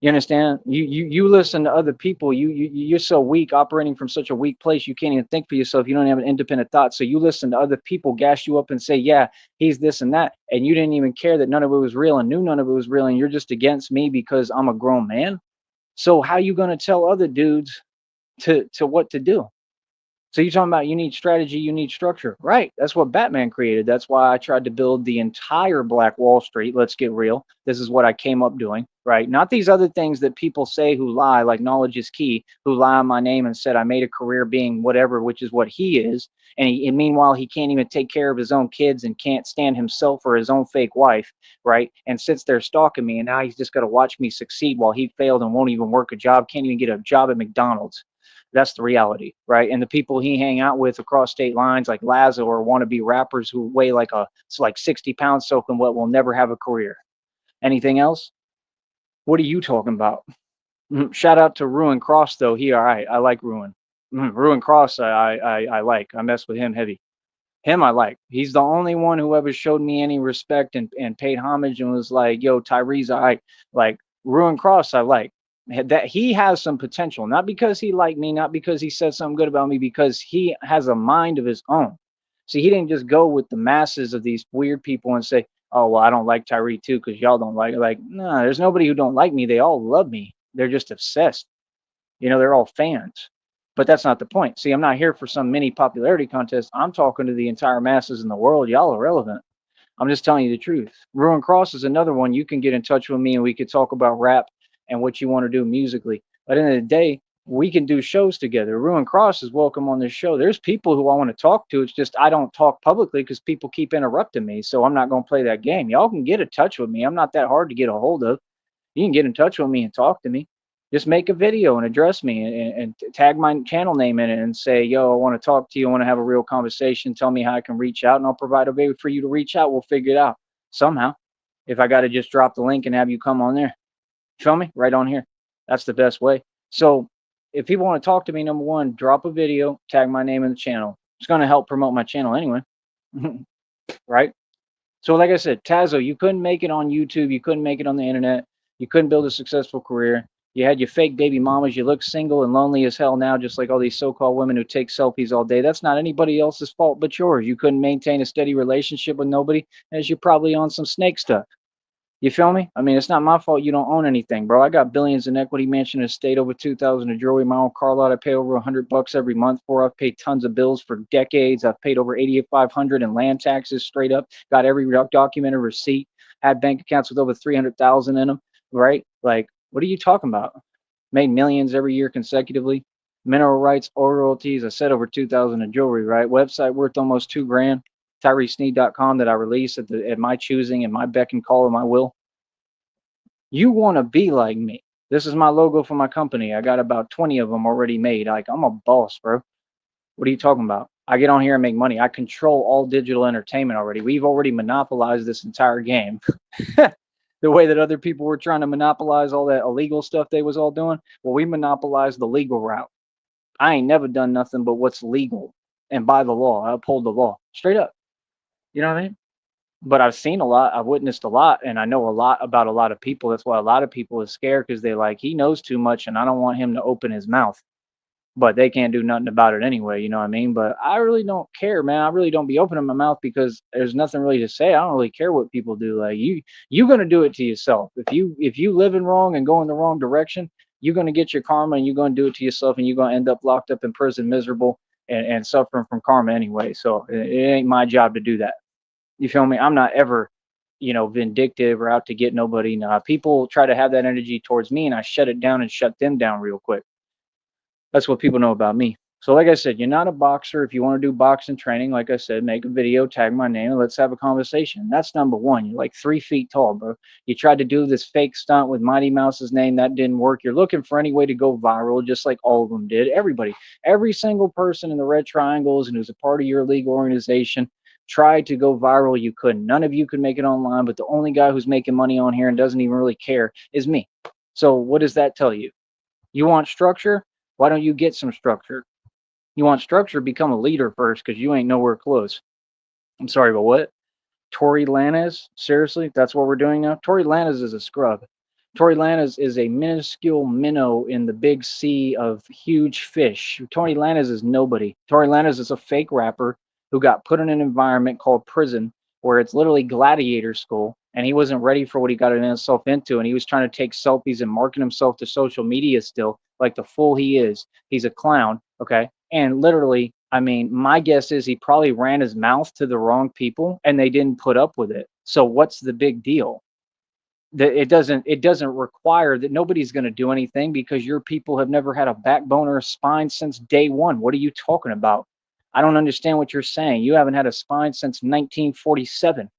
You understand? You listen to other people. You're so weak, operating from such a weak place. You can't even think for yourself. You don't have an independent thought. So you listen to other people gas you up and say, "Yeah, he's this and that," and you didn't even care that none of it was real and knew none of it was real, and you're just against me because I'm a grown man. So how you gonna tell other dudes to what to do? So you're talking about you need strategy, you need structure. Right. That's what Batman created. That's why I tried to build the entire Black Wall Street. Let's get real. This is what I came up doing, right? Not these other things that people say who lie, like knowledge is key, who lie on my name and said I made a career being whatever, which is what he is. And meanwhile, he can't even take care of his own kids and can't stand himself or his own fake wife, right? And sits there stalking me. And now he's just got to watch me succeed while he failed and won't even work a job, can't even get a job at McDonald's. That's the reality, right? And the people he hang out with across state lines, like Lazo, or wannabe rappers who weigh like it's like 60 pounds soaking wet, will never have a career. Anything else? What are you talking about? Shout out to Ruin Cross though. He all right. I like Ruin. Ruin Cross. I like. I mess with him heavy. Him I like. He's the only one who ever showed me any respect and paid homage and was like, "Yo, Tyrese, I like Ruin Cross. I like that he has some potential. Not because he liked me, not because he said something good about me, because he has a mind of his own. See, he didn't just go with the masses of these weird people and say, "Oh, well, I don't like Tyree too because y'all don't like it." Like, nah, there's nobody who don't like me. They all love me. They're just obsessed. You know, they're all fans. But that's not the point. See, I'm not here for some mini popularity contest. I'm talking to the entire masses in the world. Y'all are relevant. I'm just telling you the truth. Ruin Cross is another one. You can get in touch with me and we could talk about rap and what you want to do musically. But at the end of the day, we can do shows together. Ruin Cross is welcome on this show. There's people who I want to talk to. It's just I don't talk publicly because people keep interrupting me. So I'm not going to play that game. Y'all can get in touch with me. I'm not that hard to get a hold of. You can get in touch with me and talk to me. Just make a video and address me and tag my channel name in it and say, "Yo, I want to talk to you. I want to have a real conversation. Tell me how I can reach out, and I'll provide a way for you to reach out. We'll figure it out somehow. If I got to just drop the link and have you come on there, feel me? Right on here. That's the best way. So if people want to talk to me, number one, drop a video, tag my name in the channel. It's going to help promote my channel anyway. Right? So like I said, Tazo, you couldn't make it on YouTube. You couldn't make it on the internet. You couldn't build a successful career. You had your fake baby mamas. You look single and lonely as hell now, just like all these so-called women who take selfies all day. That's not anybody else's fault but yours. You couldn't maintain a steady relationship with nobody, as you're probably on some snake stuff. You feel me? I mean, it's not my fault you don't own anything, bro. I got billions in equity, mansion, estate, over 2,000 in jewelry, my own car lot. I pay over $100 every month for. I've paid tons of bills for decades. I've paid over 8,500 in land taxes straight up. Got every documented receipt. Had bank accounts with over 300,000 in them. Right? Like, what are you talking about? Made millions every year consecutively. Mineral rights, oil royalties. I said over 2,000 in jewelry. Right? Website worth almost $2,000. TyreseSneed.com that I release at my choosing and my beck and call of my will. You want to be like me. This is my logo for my company. I got about 20 of them already made. Like, I'm a boss, bro. What are you talking about? I get on here and make money. I control all digital entertainment already. We've already monopolized this entire game. The way that other people were trying to monopolize all that illegal stuff they was all doing, well, we monopolized the legal route. I ain't never done nothing but what's legal and by the law. I uphold the law straight up. You know what I mean? But I've seen a lot, I've witnessed a lot, and I know a lot about a lot of people. That's why a lot of people is scared because they like he knows too much, and I don't want him to open his mouth. But they can't do nothing about it anyway. You know what I mean? But I really don't care, man. I really don't be opening my mouth because there's nothing really to say. I don't really care what people do. Like you gonna do it to yourself. If you living wrong and going the wrong direction, you're gonna get your karma, and you're gonna do it to yourself, and you're gonna end up locked up in prison, miserable, and suffering from karma anyway. So it ain't my job to do that. You feel me? I'm not ever, vindictive or out to get nobody. Nah, people try to have that energy towards me, and I shut it down and shut them down real quick. That's what people know about me. So, like I said, you're not a boxer. If you want to do boxing training, like I said, make a video, tag my name, and let's have a conversation. That's number one. You're like 3 feet tall, bro. You tried to do this fake stunt with Mighty Mouse's name. That didn't work. You're looking for any way to go viral, just like all of them did. Everybody, every single person in the Red Triangles and who's a part of your league organization tried to go viral. You couldn't. None of you could make it online, but the only guy who's making money on here and doesn't even really care is me. So, what does that tell you? You want structure? Why don't you get some structure? You want structure? Become a leader first, because you ain't nowhere close. I'm sorry, but what? Tory Lanez? Seriously? That's what we're doing now? Tory Lanez is a scrub. Tory Lanez is a minuscule minnow in the big sea of huge fish. Tory Lanez is nobody. Tory Lanez is a fake rapper who got put in an environment called prison where it's literally gladiator school, and he wasn't ready for what he got himself into, and he was trying to take selfies and market himself to social media still like the fool he is. He's a clown, okay? And literally, I mean, my guess is he probably ran his mouth to the wrong people and they didn't put up with it. So what's the big deal? That it doesn't require that nobody's going to do anything because your people have never had a backbone or a spine since day one. What are you talking about? I don't understand what you're saying. You haven't had a spine since 1947.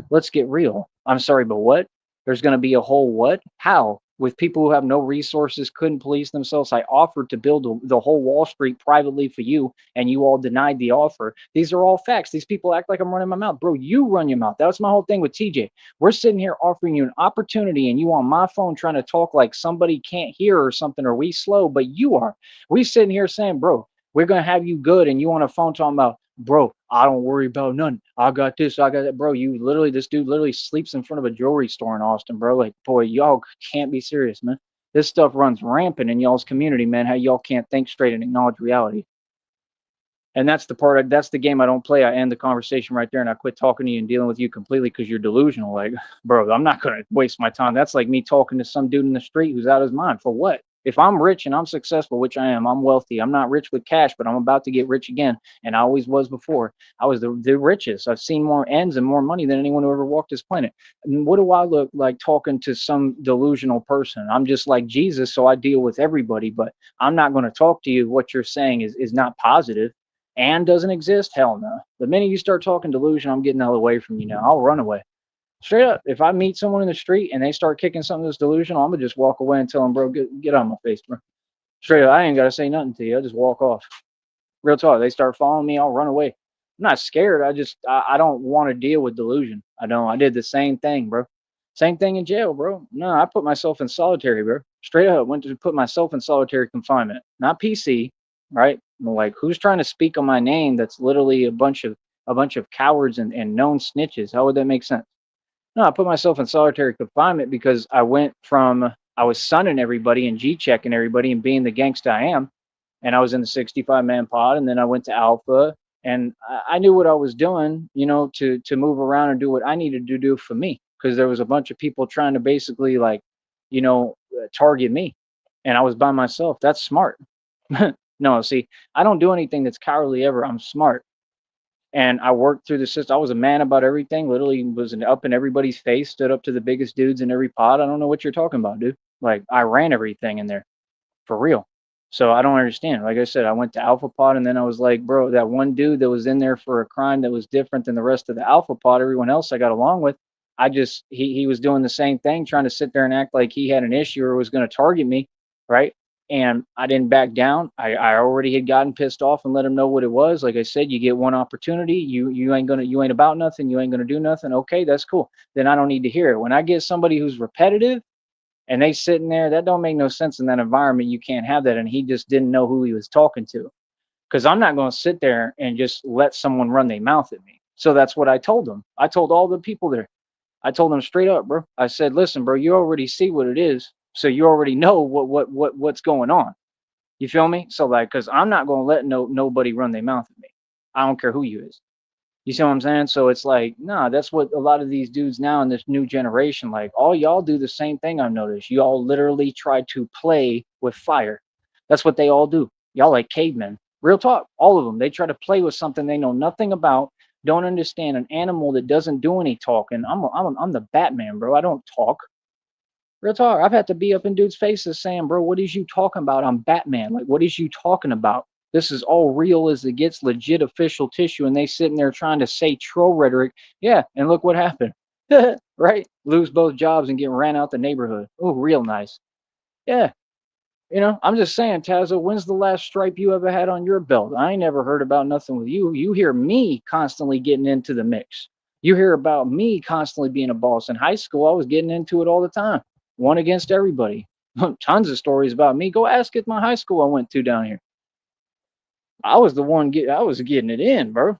Let's get real. I'm sorry, but what? There's going to be a whole what? How? With people who have no resources, couldn't police themselves. I offered to build the whole Wall Street privately for you, and you all denied the offer. These are all facts. These people act like I'm running my mouth. Bro, you run your mouth. That's my whole thing with TJ. We're sitting here offering you an opportunity, and you on my phone trying to talk like somebody can't hear or something, or we slow, but you are. We sitting here saying, bro, we're going to have you good, and you on a phone talking about, bro, I don't worry about none. I got this, I got that, bro. You literally, this dude literally sleeps in front of a jewelry store in Austin, bro. Like, boy, y'all can't be serious, man. This stuff runs rampant in y'all's community, man. How y'all can't think straight and acknowledge reality. And that's the part, that's the game I don't play. I end the conversation right there and I quit talking to you and dealing with you completely because you're delusional. Like, bro, I'm not going to waste my time. That's like me talking to some dude in the street who's out of his mind. For what? If I'm rich and I'm successful, which I am, I'm wealthy. I'm not rich with cash, but I'm about to get rich again. And I always was before. I was the richest. I've seen more ends and more money than anyone who ever walked this planet. And what do I look like talking to some delusional person? I'm just like Jesus, so I deal with everybody, but I'm not going to talk to you. What you're saying is not positive and doesn't exist. Hell no. The minute you start talking delusion, I'm getting the hell away from you now. I'll run away. Straight up, if I meet someone in the street and they start kicking something that's delusional, I'm gonna just walk away and tell them, bro, get out of my face, bro. Straight up, I ain't gotta say nothing to you. I just walk off. Real talk. They start following me, I'll run away. I'm not scared. I don't want to deal with delusion. I don't. I did the same thing, bro. Same thing in jail, bro. No, I put myself in solitary, bro. Straight up, went to put myself in solitary confinement, not PC, right? Like, who's trying to speak on my name? That's literally a bunch of cowards and known snitches. How would that make sense? No, I put myself in solitary confinement because I was sunning everybody and G checking everybody and being the gangsta I am, and I was in the 65 man pod, and then I went to Alpha, and I knew what I was doing, to move around and do what I needed to do for me, because there was a bunch of people trying to basically like, target me, and I was by myself. That's smart. No, see, I don't do anything that's cowardly ever. I'm smart. And I worked through the system. I was a man about everything. Literally was up in everybody's face, stood up to the biggest dudes in every pod. I don't know what you're talking about, dude. Like, I ran everything in there for real. So I don't understand. Like I said, I went to Alpha Pod, and then I was like, bro, that one dude that was in there for a crime that was different than the rest of the Alpha Pod, everyone else I got along with, he was doing the same thing, trying to sit there and act like he had an issue or was going to target me, right? And I didn't back down. I already had gotten pissed off and let him know what it was. Like I said, you get one opportunity, you ain't about nothing, you ain't gonna do nothing. Okay, that's cool. Then I don't need to hear it. When I get somebody who's repetitive And they sitting there, that don't make no sense in that environment. You can't have that. And he just didn't know who he was talking to. Because I'm not going to sit there and just let someone run their mouth at me. So that's what I told them. I told all the people there. I told them straight up, bro. I said, listen, bro, you already see what it is. So you already know what's going on. You feel me? So like, cause I'm not gonna let nobody run their mouth at me. I don't care who you is. You see what I'm saying? So it's like, nah, that's what a lot of these dudes now in this new generation, like all y'all do the same thing I've noticed. You all literally try to play with fire. That's what they all do. Y'all like cavemen. Real talk. All of them. They try to play with something they know nothing about, don't understand an animal that doesn't do any talking. I'm the Batman, bro. I don't talk. Real talk. I've had to be up in dudes' faces saying, bro, what is you talking about? I'm Batman. Like, what is you talking about? This is all real as it gets, legit official tissue. And they sitting there trying to say troll rhetoric. Yeah. And look what happened. Right? Lose both jobs and get ran out the neighborhood. Oh, real nice. Yeah. I'm just saying, Tazo, when's the last stripe you ever had on your belt? I ain't never heard about nothing with you. You hear me constantly getting into the mix. You hear about me constantly being a boss. In high school, I was getting into it all the time, one against everybody. Tons of stories about me. Go ask at my high school I went to down here. I was the one I was getting it in, bro.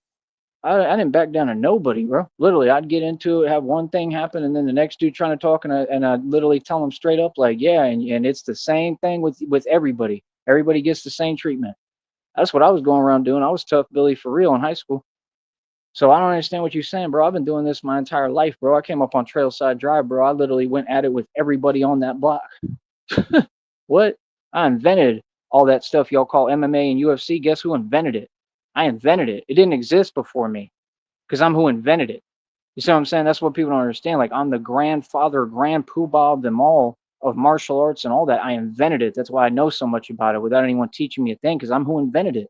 I didn't back down to nobody, bro. Literally, I'd get into it, have one thing happen, and then the next dude trying to talk, and I literally tell him straight up, like, yeah, and it's the same thing with everybody. Everybody gets the same treatment. That's what I was going around doing. I was tough Billy for real in high school. So I don't understand what you're saying, bro. I've been doing this my entire life, bro. I came up on Trailside Drive, bro. I literally went at it with everybody on that block. What? I invented all that stuff y'all call MMA and UFC. Guess who invented it? I invented it. It didn't exist before me because I'm who invented it. You see what I'm saying? That's what people don't understand. Like I'm the grandfather, grand poobah of them all of martial arts and all that. I invented it. That's why I know so much about it without anyone teaching me a thing because I'm who invented it.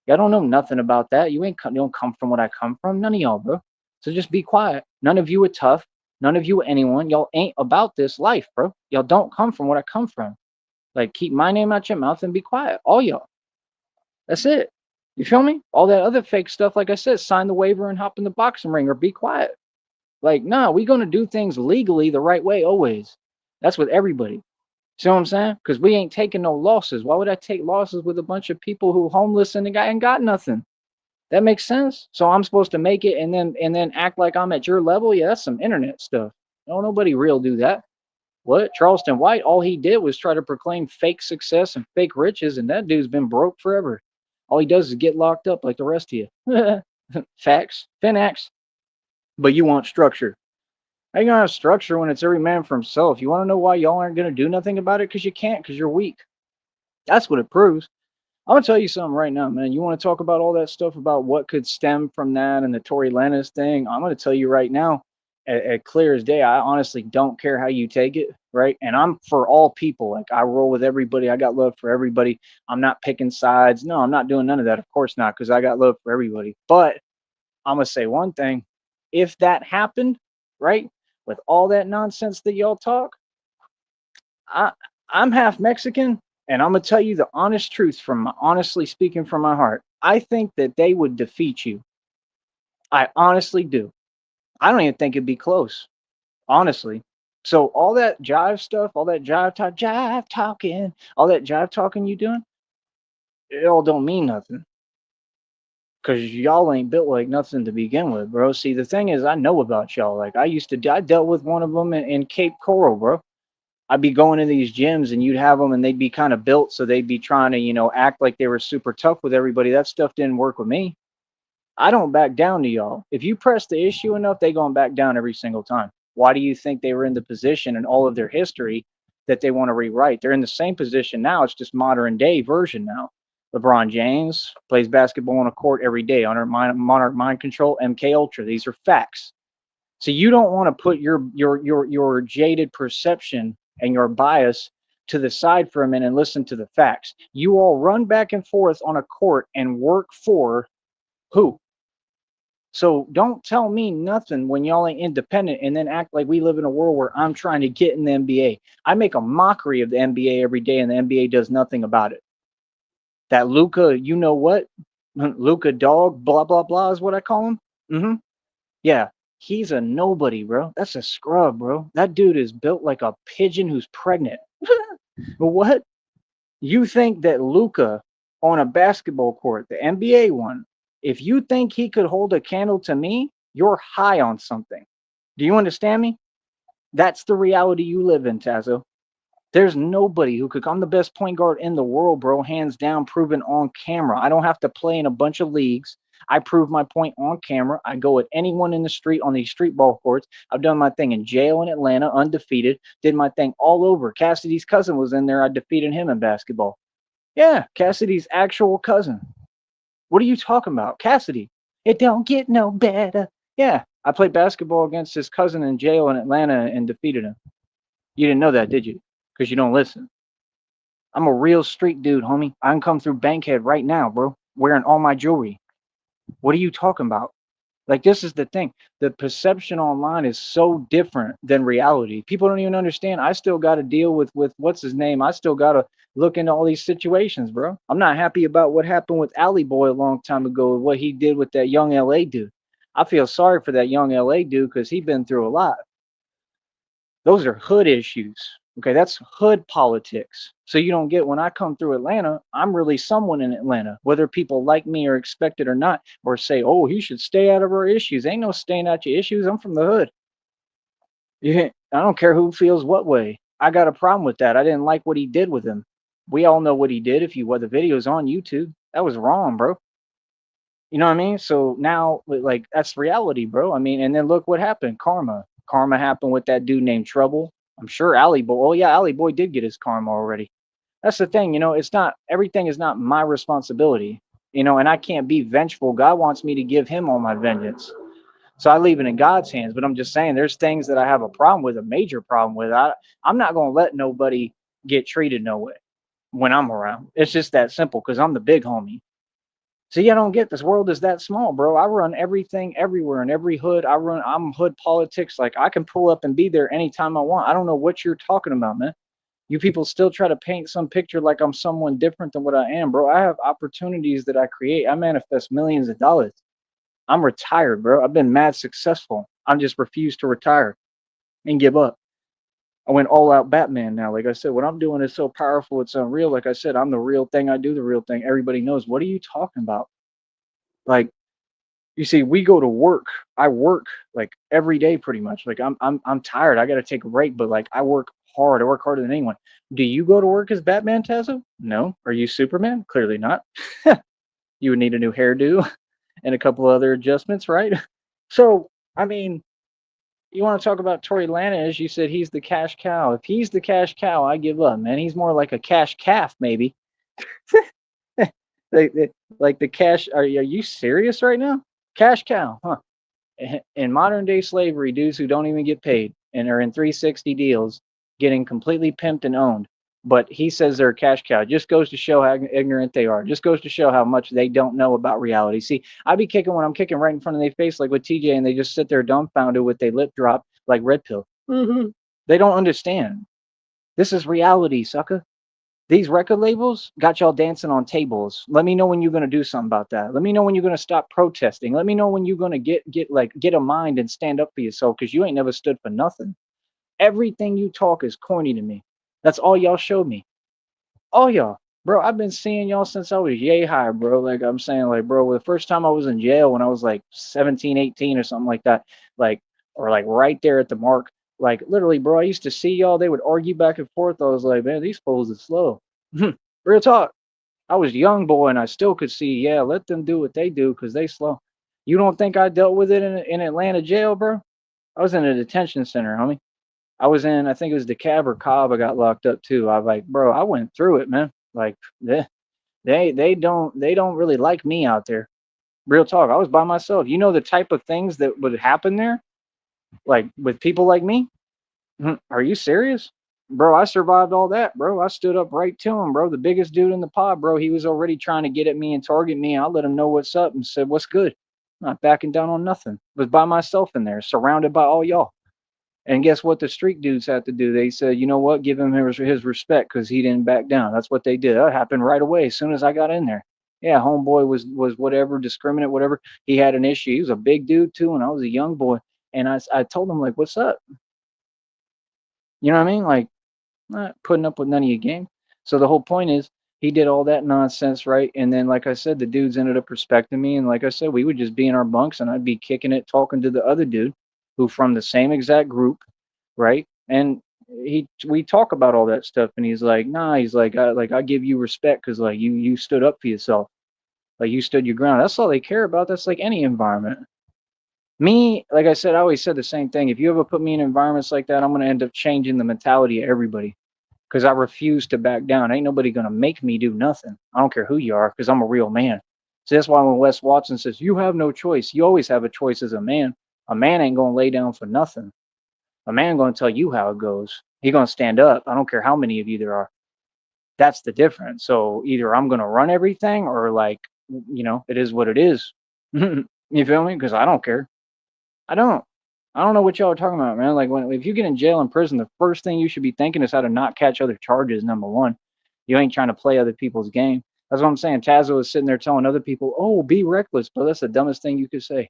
Y'all don't know nothing about that. You don't come from what I come from. None of y'all, bro. So just be quiet. None of you are tough. None of you are anyone. Y'all ain't about this life, bro. Y'all don't come from what I come from. Like keep my name out your mouth and be quiet. All y'all. That's it. You feel me? All that other fake stuff, like I said, sign the waiver and hop in the boxing ring or be quiet. Like, nah, we gonna do things legally the right way always. That's with everybody. See what I'm saying? Because we ain't taking no losses. Why would I take losses with a bunch of people who homeless and ain't got nothing? That makes sense. So I'm supposed to make it and then act like I'm at your level? Yeah, that's some internet stuff. No, nobody real do that. What? Charleston White, all he did was try to proclaim fake success and fake riches, and that dude's been broke forever. All he does is get locked up like the rest of you. Facts. Finax. But you want structure. How you gonna have structure when it's every man for himself? You want to know why y'all aren't gonna do nothing about it? Because you can't. Because you're weak. That's what it proves. I'm gonna tell you something right now, man. You want to talk about all that stuff about what could stem from that and the Tory Lanez thing? I'm gonna tell you right now, at clear as day. I honestly don't care how you take it, right? And I'm for all people. Like I roll with everybody. I got love for everybody. I'm not picking sides. No, I'm not doing none of that. Of course not, because I got love for everybody. But I'm gonna say one thing: if that happened, right, with all that nonsense that y'all talk, I I'm half Mexican, and I'm gonna tell you the honest truth from honestly speaking from my heart. I think that they would defeat you. I honestly do. I don't even think it'd be close, honestly. So all that jive stuff, all that jive talking, all that jive talking you doing, it all don't mean nothing. Cause y'all ain't built like nothing to begin with, bro. See, the thing is, I know about y'all. Like I dealt with one of them in Cape Coral, bro. I'd be going to these gyms and you'd have them and they'd be kind of built. So they'd be trying to, act like they were super tough with everybody. That stuff didn't work with me. I don't back down to y'all. If you press the issue enough, they going back down every single time. Why do you think they were in the position in all of their history that they want to rewrite? They're in the same position now. It's just modern day version now. LeBron James plays basketball on a court every day under Monarch Mind Control, MK Ultra. These are facts. So you don't want to put your jaded perception and your bias to the side for a minute and listen to the facts. You all run back and forth on a court and work for who? So don't tell me nothing when y'all ain't independent and then act like we live in a world where I'm trying to get in the NBA. I make a mockery of the NBA every day and the NBA does nothing about it. That Luca, you know what? Luca dog, blah, blah, blah is what I call him. Yeah. He's a nobody, bro. That's a scrub, bro. That dude is built like a pigeon who's pregnant. What? You think that Luca on a basketball court, the NBA one, if you think he could hold a candle to me, you're high on something. Do you understand me? That's the reality you live in, Tazo. There's nobody who could. I'm the best point guard in the world, bro, hands down, proven on camera. I don't have to play in a bunch of leagues. I prove my point on camera. I go at anyone in the street on these street ball courts. I've done my thing in jail in Atlanta, undefeated. Did my thing all over. Cassidy's cousin was in there. I defeated him in basketball. Yeah, Cassidy's actual cousin. What are you talking about? Cassidy. It don't get no better. Yeah, I played basketball against his cousin in jail in Atlanta and defeated him. You didn't know that, did you? Because you don't listen. I'm a real street dude, homie. I can come through Bankhead right now, bro, wearing all my jewelry. What are you talking about? Like, this is the thing. The perception online is so different than reality. People don't even understand. I still got to deal with what's his name. I still got to look into all these situations, bro. I'm not happy about what happened with Alley Boy a long time ago, what he did with that young LA dude. I feel sorry for that young LA dude because he been through a lot. Those are hood issues. Okay, that's hood politics. So you don't get when I come through Atlanta, I'm really someone in Atlanta, whether people like me or expect it or not, or say, oh, he should stay out of our issues. Ain't no staying out your issues. I'm from the hood. Yeah, I don't care who feels what way. I got a problem with that. I didn't like what he did with him. We all know what he did. If you the video's on YouTube, that was wrong, bro. You know what I mean? So now, like, that's reality, bro. I mean, and then look what happened. Karma. Karma happened with that dude named Trouble. I'm sure Alley Boy. Oh yeah, Alley Boy did get his karma already. That's the thing, it's not everything is not my responsibility, and I can't be vengeful. God wants me to give him all my vengeance. So I leave it in God's hands. But I'm just saying there's things that I have a problem with, a major problem with. I'm not gonna let nobody get treated no way when I'm around. It's just that simple because I'm the big homie. See, I don't get this world is that small, bro. I run everything everywhere in every hood. I'm hood politics. Like I can pull up and be there anytime I want. I don't know what you're talking about, man. You people still try to paint some picture like I'm someone different than what I am, bro. I have opportunities that I create. I manifest millions of dollars. I'm retired, bro. I've been mad successful. I'm just refused to retire and give up. I went all out Batman now. Like I said, what I'm doing is so powerful, it's unreal. Like I said, I'm the real thing. I do the real thing. Everybody knows. What are you talking about? Like, you see, we go to work. I work like every day pretty much. Like I'm tired. I gotta take a break, but like I work hard. I work harder than anyone. Do you go to work as Batman, Tazo? No. Are you Superman? Clearly not. You would need a new hairdo and a couple other adjustments, right? So, I mean, you want to talk about Tory Lanez? You said he's the cash cow. If he's the cash cow, I give up, man. He's more like a cash calf, maybe. Like the cash. Are you serious right now? Cash cow, huh? In modern day slavery, dudes who don't even get paid and are in 360 deals getting completely pimped and owned. But he says they're a cash cow. Just goes to show how ignorant they are. Just goes to show how much they don't know about reality. See, I be kicking when I'm kicking right in front of their face, like with TJ, and they just sit there dumbfounded with their lip drop like red pill. They don't understand. This is reality, sucker. These record labels got y'all dancing on tables. Let me know when you're gonna do something about that. Let me know when you're gonna stop protesting. Let me know when you're gonna get a mind and stand up for yourself because you ain't never stood for nothing. Everything you talk is corny to me. That's all y'all showed me. All y'all. Bro, I've been seeing y'all since I was yay high, bro. Like I'm saying, like, bro, the first time I was in jail when I was like 17, 18 or something like that, like, or like right there at the mark. Like literally, bro, I used to see y'all, they would argue back and forth. I was like, man, these fools are slow. Real talk. I was young boy and I still could see, yeah, let them do what they do because they slow. You don't think I dealt with it in Atlanta jail, bro? I was in a detention center, homie. I was in, I think it was DeKalb or Cobb. I got locked up too. I like, bro, I went through it, man. Like they don't really like me out there. Real talk. I was by myself. You know the type of things that would happen there, like with people like me. Are you serious? Bro, I survived all that, bro. I stood up right to him, bro. The biggest dude in the pod, bro. He was already trying to get at me and target me. I let him know what's up and said, what's good? I'm not backing down on nothing. Was by myself in there, surrounded by all y'all. And guess what the street dudes had to do? They said, you know what? Give him his respect because he didn't back down. That's what they did. That happened right away as soon as I got in there. Yeah, homeboy was whatever, discriminate, whatever. He had an issue. He was a big dude too, and I was a young boy. And I told him like, "What's up?" You know what I mean? Like, not putting up with none of your game. So the whole point is he did all that nonsense, right? And then, like I said, the dudes ended up respecting me. And like I said, we would just be in our bunks and I'd be kicking it, talking to the other dude who from the same exact group, right? And we talk about all that stuff and he's like, nah, he's like, I give you respect because like you stood up for yourself. Like you stood your ground. That's all they care about. That's like any environment. Me, like I said, I always said the same thing. If you ever put me in environments like that, I'm gonna end up changing the mentality of everybody because I refuse to back down. Ain't nobody gonna make me do nothing. I don't care who you are because I'm a real man. So that's why when Wes Watson says you have no choice, you always have a choice as a man. A man ain't gonna lay down for nothing. A man gonna tell you how it goes. He gonna stand up. I don't care how many of you there are. That's the difference. So either I'm gonna run everything or like it is what it is. You feel me? Because I don't care. I don't. I don't know what y'all are talking about, man. Like when if you get in jail and prison, the first thing you should be thinking is how to not catch other charges. Number one, you ain't trying to play other people's game. That's what I'm saying. Tazo is sitting there telling other people, "Oh, be reckless," but that's the dumbest thing you could say.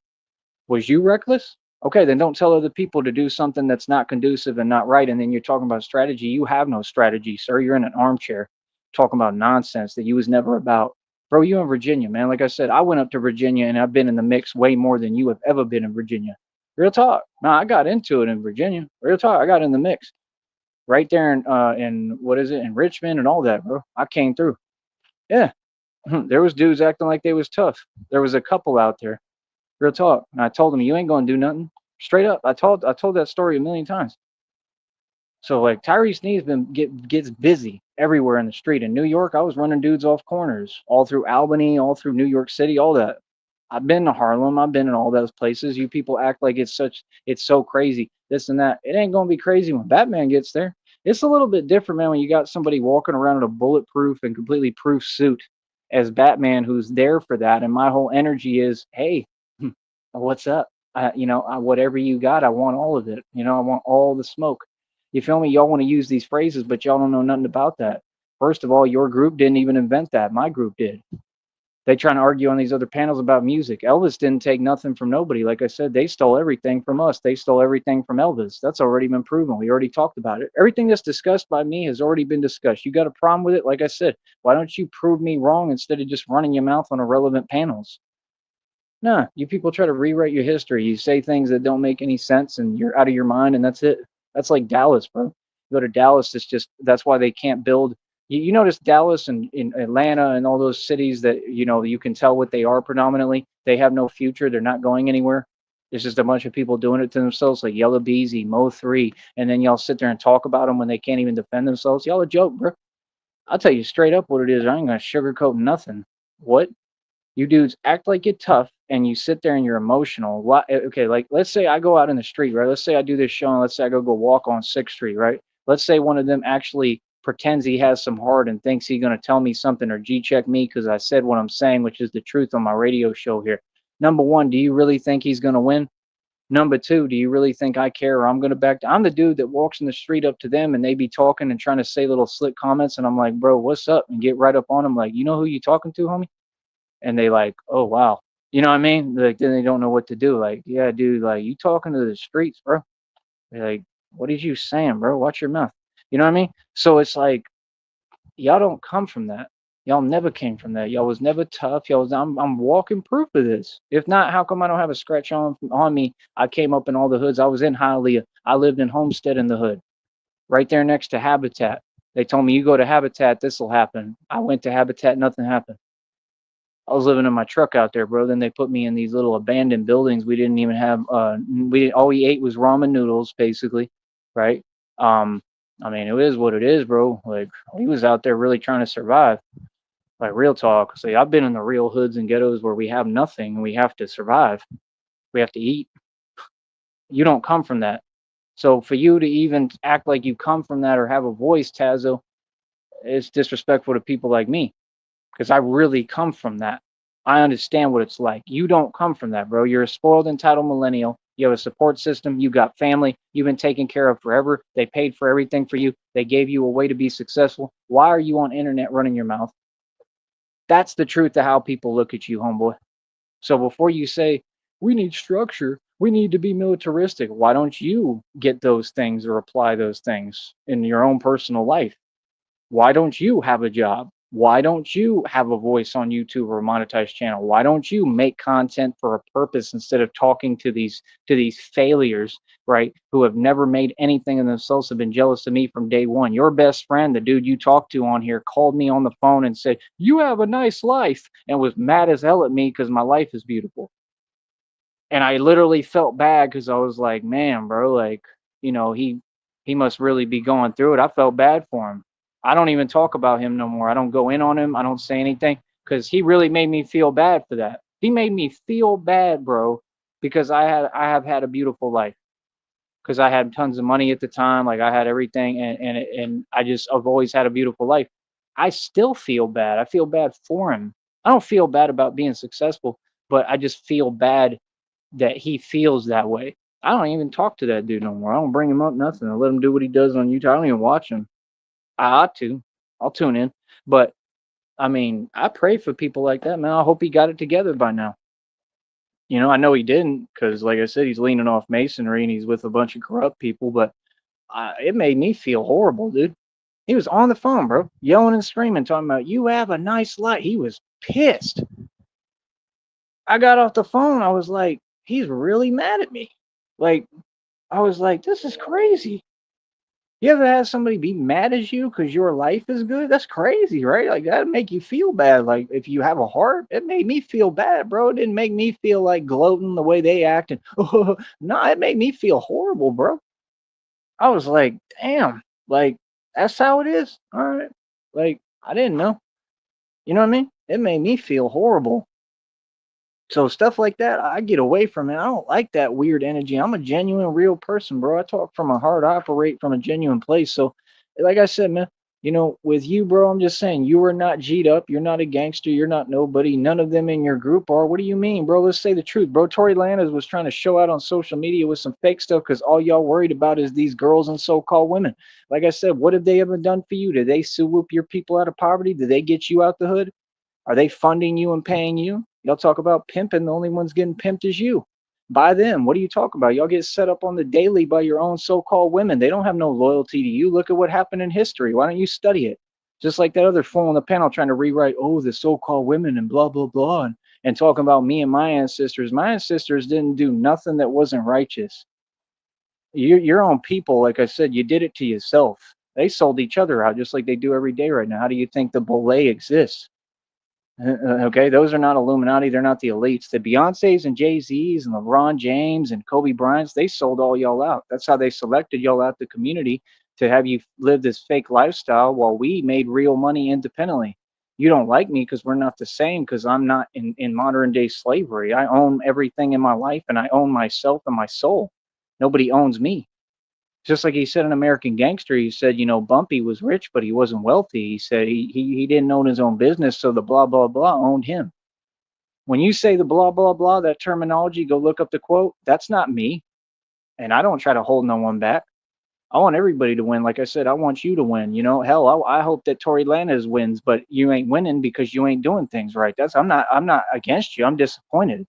Was you reckless? Okay, then don't tell other people to do something that's not conducive and not right. And then you're talking about strategy. You have no strategy, sir. You're in an armchair talking about nonsense that you was never about. Bro, you in Virginia, man. Like I said, I went up to Virginia and I've been in the mix way more than you have ever been in Virginia. Real talk. No, I got into it in Virginia. Real talk. I got in the mix right there in what is it in Richmond and all that, bro. I came through. Yeah, there was dudes acting like they was tough. There was a couple out there. Real talk. And I told him, you ain't gonna do nothing. Straight up. I told that story a million times. So like Tyree Sneed's gets busy everywhere in the street. In New York, I was running dudes off corners, all through Albany, all through New York City, all that. I've been to Harlem, I've been in all those places. You people act like it's so crazy, this and that. It ain't gonna be crazy when Batman gets there. It's a little bit different, man, when you got somebody walking around in a bulletproof and completely proof suit as Batman who's there for that. And my whole energy is, hey, what's up? Whatever you got, I want all of it. I want all the smoke. You feel me? Y'all want to use these phrases, but y'all don't know nothing about that. First of all, your group didn't even invent that. My group did. They trying to argue on these other panels about music. Elvis didn't take nothing from nobody. Like I said, they stole everything from us. They stole everything from Elvis. That's already been proven. We already talked about it. Everything that's discussed by me has already been discussed. You got a problem with it? Like I said, why don't you prove me wrong instead of just running your mouth on irrelevant panels? Nah, you people try to rewrite your history. You say things that don't make any sense and you're out of your mind and that's it. That's like Dallas, bro. You go to Dallas, it's just that's why they can't build. You notice Dallas and in Atlanta and all those cities that you can tell what they are predominantly. They have no future. They're not going anywhere. There's just a bunch of people doing it to themselves, like Yellow Beezy, Mo3, and then y'all sit there and talk about them when they can't even defend themselves. Y'all a joke, bro. I'll tell you straight up what it is. I ain't gonna sugarcoat nothing. What? You dudes act like you're tough and you sit there and you're emotional. Why, okay, like let's say I go out in the street, right? Let's say I do this show and let's say I go walk on 6th Street, right? Let's say one of them actually pretends he has some heart and thinks he's going to tell me something or G check me because I said what I'm saying, which is the truth on my radio show here. Number one, do you really think he's going to win? Number two, do you really think I care or I'm going to back down? I'm the dude that walks in the street up to them and they be talking and trying to say little slick comments. And I'm like, bro, what's up? And get right up on them. Like, you know who you talking to, homie? And they like, oh wow, you know what I mean? Like then they don't know what to do. Like, yeah, dude, like you talking to the streets, bro. They're like, what is you saying, bro? Watch your mouth. You know what I mean? So it's like y'all don't come from that. Y'all never came from that. Y'all was never tough. Y'all was I'm walking proof of this. If not, how come I don't have a scratch on me? I came up in all the hoods. I was in Hialeah. I lived in Homestead in the hood, right there next to Habitat. They told me you go to Habitat, this will happen. I went to Habitat, nothing happened. I was living in my truck out there, bro. Then they put me in these little abandoned buildings. We didn't even have we all we ate was ramen noodles, basically, right? Um, I mean, it is what it is, bro. Like we was out there really trying to survive. Like real talk. See, I've been in the real hoods and ghettos where we have nothing and we have to survive. We have to eat. You don't come from that. So for you to even act like you come from that or have a voice, Tazo, it's disrespectful to people like me because I really come from that. I understand what it's like. You don't come from that, bro. You're a spoiled, entitled millennial. You have a support system. You got family. You've been taken care of forever. They paid for everything for you. They gave you a way to be successful. Why are you on internet running your mouth? That's the truth of how people look at you, homeboy. So before you say, we need structure, We need to be militaristic. Why don't you get those things or apply those things in your own personal life? Why don't you have a job? Why don't you have a voice on YouTube or a monetized channel? Why don't you make content for a purpose instead of talking to these failures, right? Who have never made anything in themselves, have been jealous of me from day one. Your best friend, the dude you talked to on here, called me on the phone and said, "You have a nice life," and was mad as hell at me because my life is beautiful. And I literally felt bad because I was like, man, bro, like, he must really be going through it. I felt bad for him. I don't even talk about him no more. I don't go in on him. I don't say anything because he really made me feel bad for that. He made me feel bad, bro, because I have had a beautiful life because I had tons of money at the time. Like I had everything, and I've always had a beautiful life. I still feel bad. I feel bad for him. I don't feel bad about being successful, but I just feel bad that he feels that way. I don't even talk to that dude no more. I don't bring him up, nothing. I let him do what he does on YouTube. I don't even watch him. I ought to. I'll tune in. But I mean, I pray for people like that, man. I hope he got it together by now. I know he didn't because, like I said, he's leaning off masonry and he's with a bunch of corrupt people. But it made me feel horrible, dude. He was on the phone, bro, yelling and screaming, talking about, "You have a nice life." He was pissed. I got off the phone. I was like, he's really mad at me. Like, I was like, this is crazy. You ever had somebody be mad at you because your life is good? That's crazy, right? Like that'd make you feel bad. Like if you have a heart, it made me feel bad, bro. It didn't make me feel like gloating the way they act. And no, it made me feel horrible, bro. I was like, damn, like that's how it is. All right. Like I didn't know. You know what I mean? It made me feel horrible. So stuff like that, I get away from it. I don't like that weird energy. I'm a genuine, real person, bro. I talk from a heart. I operate from a genuine place. So, like I said, man, with you, bro, I'm just saying you are not G'd up. You're not a gangster. You're not nobody. None of them in your group are. What do you mean, bro? Let's say the truth, bro. Tory Lanez was trying to show out on social media with some fake stuff because all y'all worried about is these girls and so-called women. Like I said, what have they ever done for you? Did they swoop your people out of poverty? Did they get you out the hood? Are they funding you and paying you? Y'all talk about pimping. The only ones getting pimped is you by them. What are you talking about? Y'all get set up on the daily by your own so-called women. They don't have no loyalty to you. Look at what happened in history. Why don't you study it? Just like that other fool on the panel trying to rewrite, oh, the so-called women and blah, blah, blah, and talking about me and my ancestors. My ancestors didn't do nothing that wasn't righteous. Your own people, like I said, you did it to yourself. They sold each other out just like they do every day right now. How do you think the Belay exists? Okay, those are not Illuminati. They're not the elites. The Beyoncés and Jay Z's and LeBron James and Kobe Bryant's, they sold all y'all out. That's how they selected y'all out the community to have you live this fake lifestyle while we made real money independently. You don't like me because we're not the same because I'm not in modern day slavery. I own everything in my life and I own myself and my soul. Nobody owns me. Just like he said in American Gangster, he said, Bumpy was rich, but he wasn't wealthy. He said he didn't own his own business, so the blah, blah, blah owned him. When you say the blah, blah, blah, that terminology, go look up the quote. That's not me. And I don't try to hold no one back. I want everybody to win. Like I said, I want you to win. Hell, I hope that Tory Lanez wins, but you ain't winning because you ain't doing things right. I'm not against you. I'm disappointed.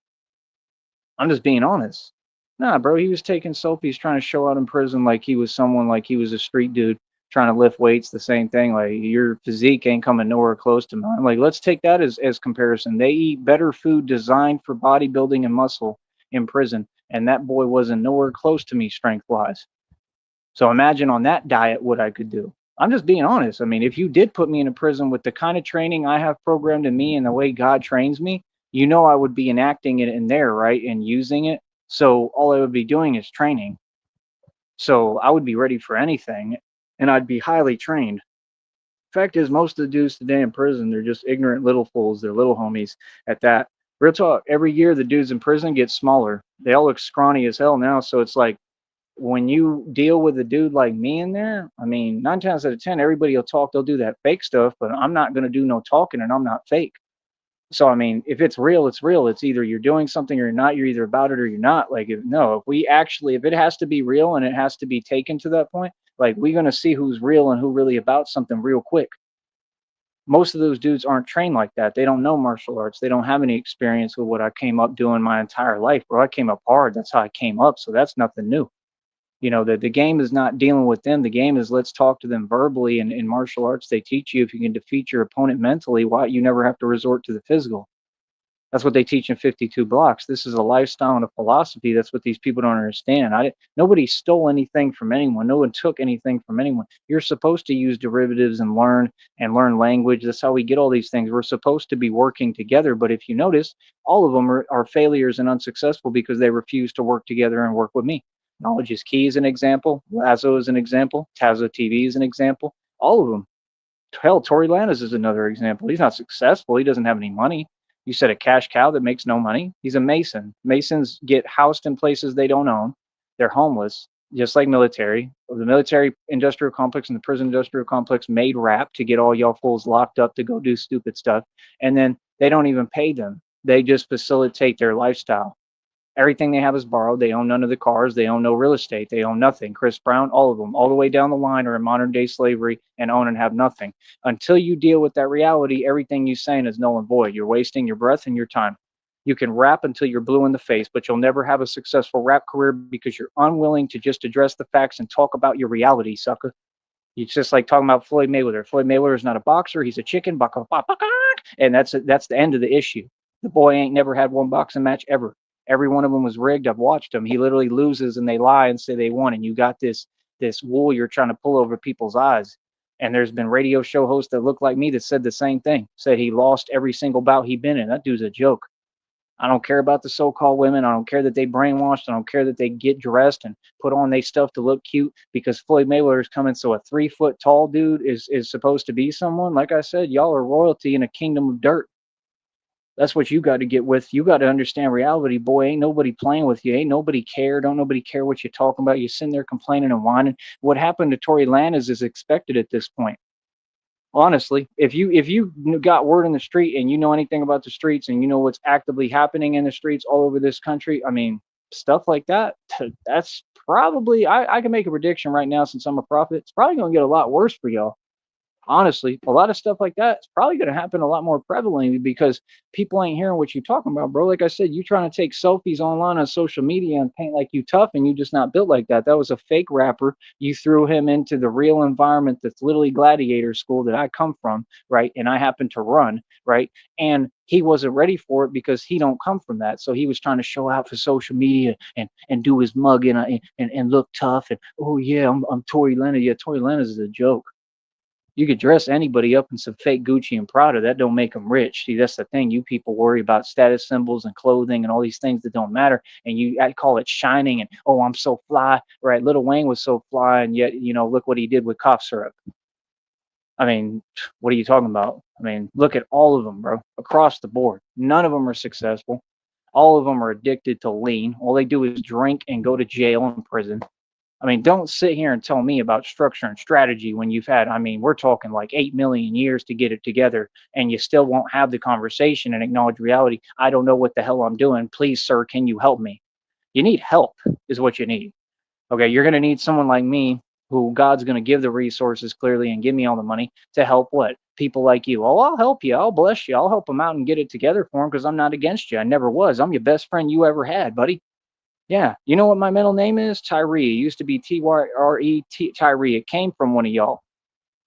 I'm just being honest. Nah, bro, he was taking selfies trying to show out in prison like he was someone, like he was a street dude trying to lift weights, the same thing. Like your physique ain't coming nowhere close to mine. Like, let's take that as comparison. They eat better food designed for bodybuilding and muscle in prison, and that boy wasn't nowhere close to me strength wise. So imagine on that diet what I could do. I'm just being honest. I mean, if you did put me in a prison with the kind of training I have programmed in me and the way God trains me, I would be enacting it in there, right? And using it. So all I would be doing is training. So I would be ready for anything and I'd be highly trained. Fact is, most of the dudes today in prison, they're just ignorant little fools. They're little homies at that. Real talk, every year the dudes in prison get smaller. They all look scrawny as hell now. So it's like, when you deal with a dude like me in there, I mean, 9 times out of 10, everybody will talk. They'll do that fake stuff, but I'm not going to do no talking and I'm not fake. So, I mean, if it's real, it's real. It's either you're doing something or you're not. You're either about it or you're not. Like, if it has to be real and it has to be taken to that point, like, we're going to see who's real and who really about something real quick. Most of those dudes aren't trained like that. They don't know martial arts. They don't have any experience with what I came up doing my entire life, bro. I came up hard. That's how I came up. So that's nothing new. The game is not dealing with them. The game is let's talk to them verbally. And in martial arts, they teach you if you can defeat your opponent mentally, why you never have to resort to the physical. That's what they teach in 52 blocks. This is a lifestyle and a philosophy. That's what these people don't understand. Nobody stole anything from anyone. No one took anything from anyone. You're supposed to use derivatives and learn language. That's how we get all these things. We're supposed to be working together. But if you notice, all of them are failures and unsuccessful because they refuse to work together and work with me. Knowledge is Key is an example. Lazo is an example. Tazo TV is an example. All of them. Hell, Tory Lanez is another example. He's not successful. He doesn't have any money. You said a cash cow that makes no money. He's a Mason. Masons get housed in places they don't own. They're homeless, just like military. The military industrial complex and the prison industrial complex made rap to get all y'all fools locked up to go do stupid stuff. And then they don't even pay them. They just facilitate their lifestyle. Everything they have is borrowed. They own none of the cars. They own no real estate. They own nothing. Chris Brown, all of them, all the way down the line are in modern day slavery and own and have nothing. Until you deal with that reality, everything you're saying is null and void. You're wasting your breath and your time. You can rap until you're blue in the face, but you'll never have a successful rap career because you're unwilling to just address the facts and talk about your reality, sucker. It's just like talking about Floyd Mayweather. Floyd Mayweather is not a boxer. He's a chicken. And that's the end of the issue. The boy ain't never had one boxing match ever. Every one of them was rigged. I've watched them. He literally loses and they lie and say they won. And you got this wool you're trying to pull over people's eyes. And there's been radio show hosts that look like me that said the same thing. Said he lost every single bout he been in. That dude's a joke. I don't care about the so-called women. I don't care that they brainwashed. I don't care that they get dressed and put on they stuff to look cute because Floyd Mayweather is coming. So a 3 foot tall dude is supposed to be someone. Like I said, y'all are royalty in a kingdom of dirt. That's what you got to get with. You got to understand reality, boy. Ain't nobody playing with you. Ain't nobody care. Don't nobody care what you're talking about. You're sitting there complaining and whining. What happened to Tory Lanez is expected at this point. Honestly, if you got word in the street and you know anything about the streets and you know what's actively happening in the streets all over this country, I mean, stuff like that, that's probably I can make a prediction right now since I'm a prophet. It's probably going to get a lot worse for y'all. Honestly, a lot of stuff like that is probably going to happen a lot more prevalently because people ain't hearing what you're talking about, bro. Like I said, you trying to take selfies online on social media and paint like you tough and you just not built like that. That was a fake rapper. You threw him into the real environment that's literally gladiator school that I come from, right? And I happen to run, right? And he wasn't ready for it because he don't come from that. So he was trying to show out for social media and do his mug and look tough and oh yeah, I'm Tory Lanez. Yeah, Tory Lanez is a joke. You could dress anybody up in some fake Gucci and Prada. That don't make them rich. See, that's the thing. You people worry about status symbols and clothing and all these things that don't matter. And I call it shining and, oh, I'm so fly. Right. Lil Wayne was so fly. And yet, look what he did with cough syrup. I mean, what are you talking about? I mean, look at all of them, bro, across the board. None of them are successful. All of them are addicted to lean. All they do is drink and go to jail and prison. I mean, don't sit here and tell me about structure and strategy when you've had, I mean, we're talking like 8 million years to get it together and you still won't have the conversation and acknowledge reality. I don't know what the hell I'm doing. Please, sir, can you help me? You need help, is what you need. Okay, you're going to need someone like me who God's going to give the resources clearly and give me all the money to help what? People like you. Oh, I'll help you. I'll bless you. I'll help them out and get it together for them because I'm not against you. I never was. I'm your best friend you ever had, buddy. Yeah. You know what my middle name is? Tyree. It used to be Tyree, Tyree. It came from one of y'all.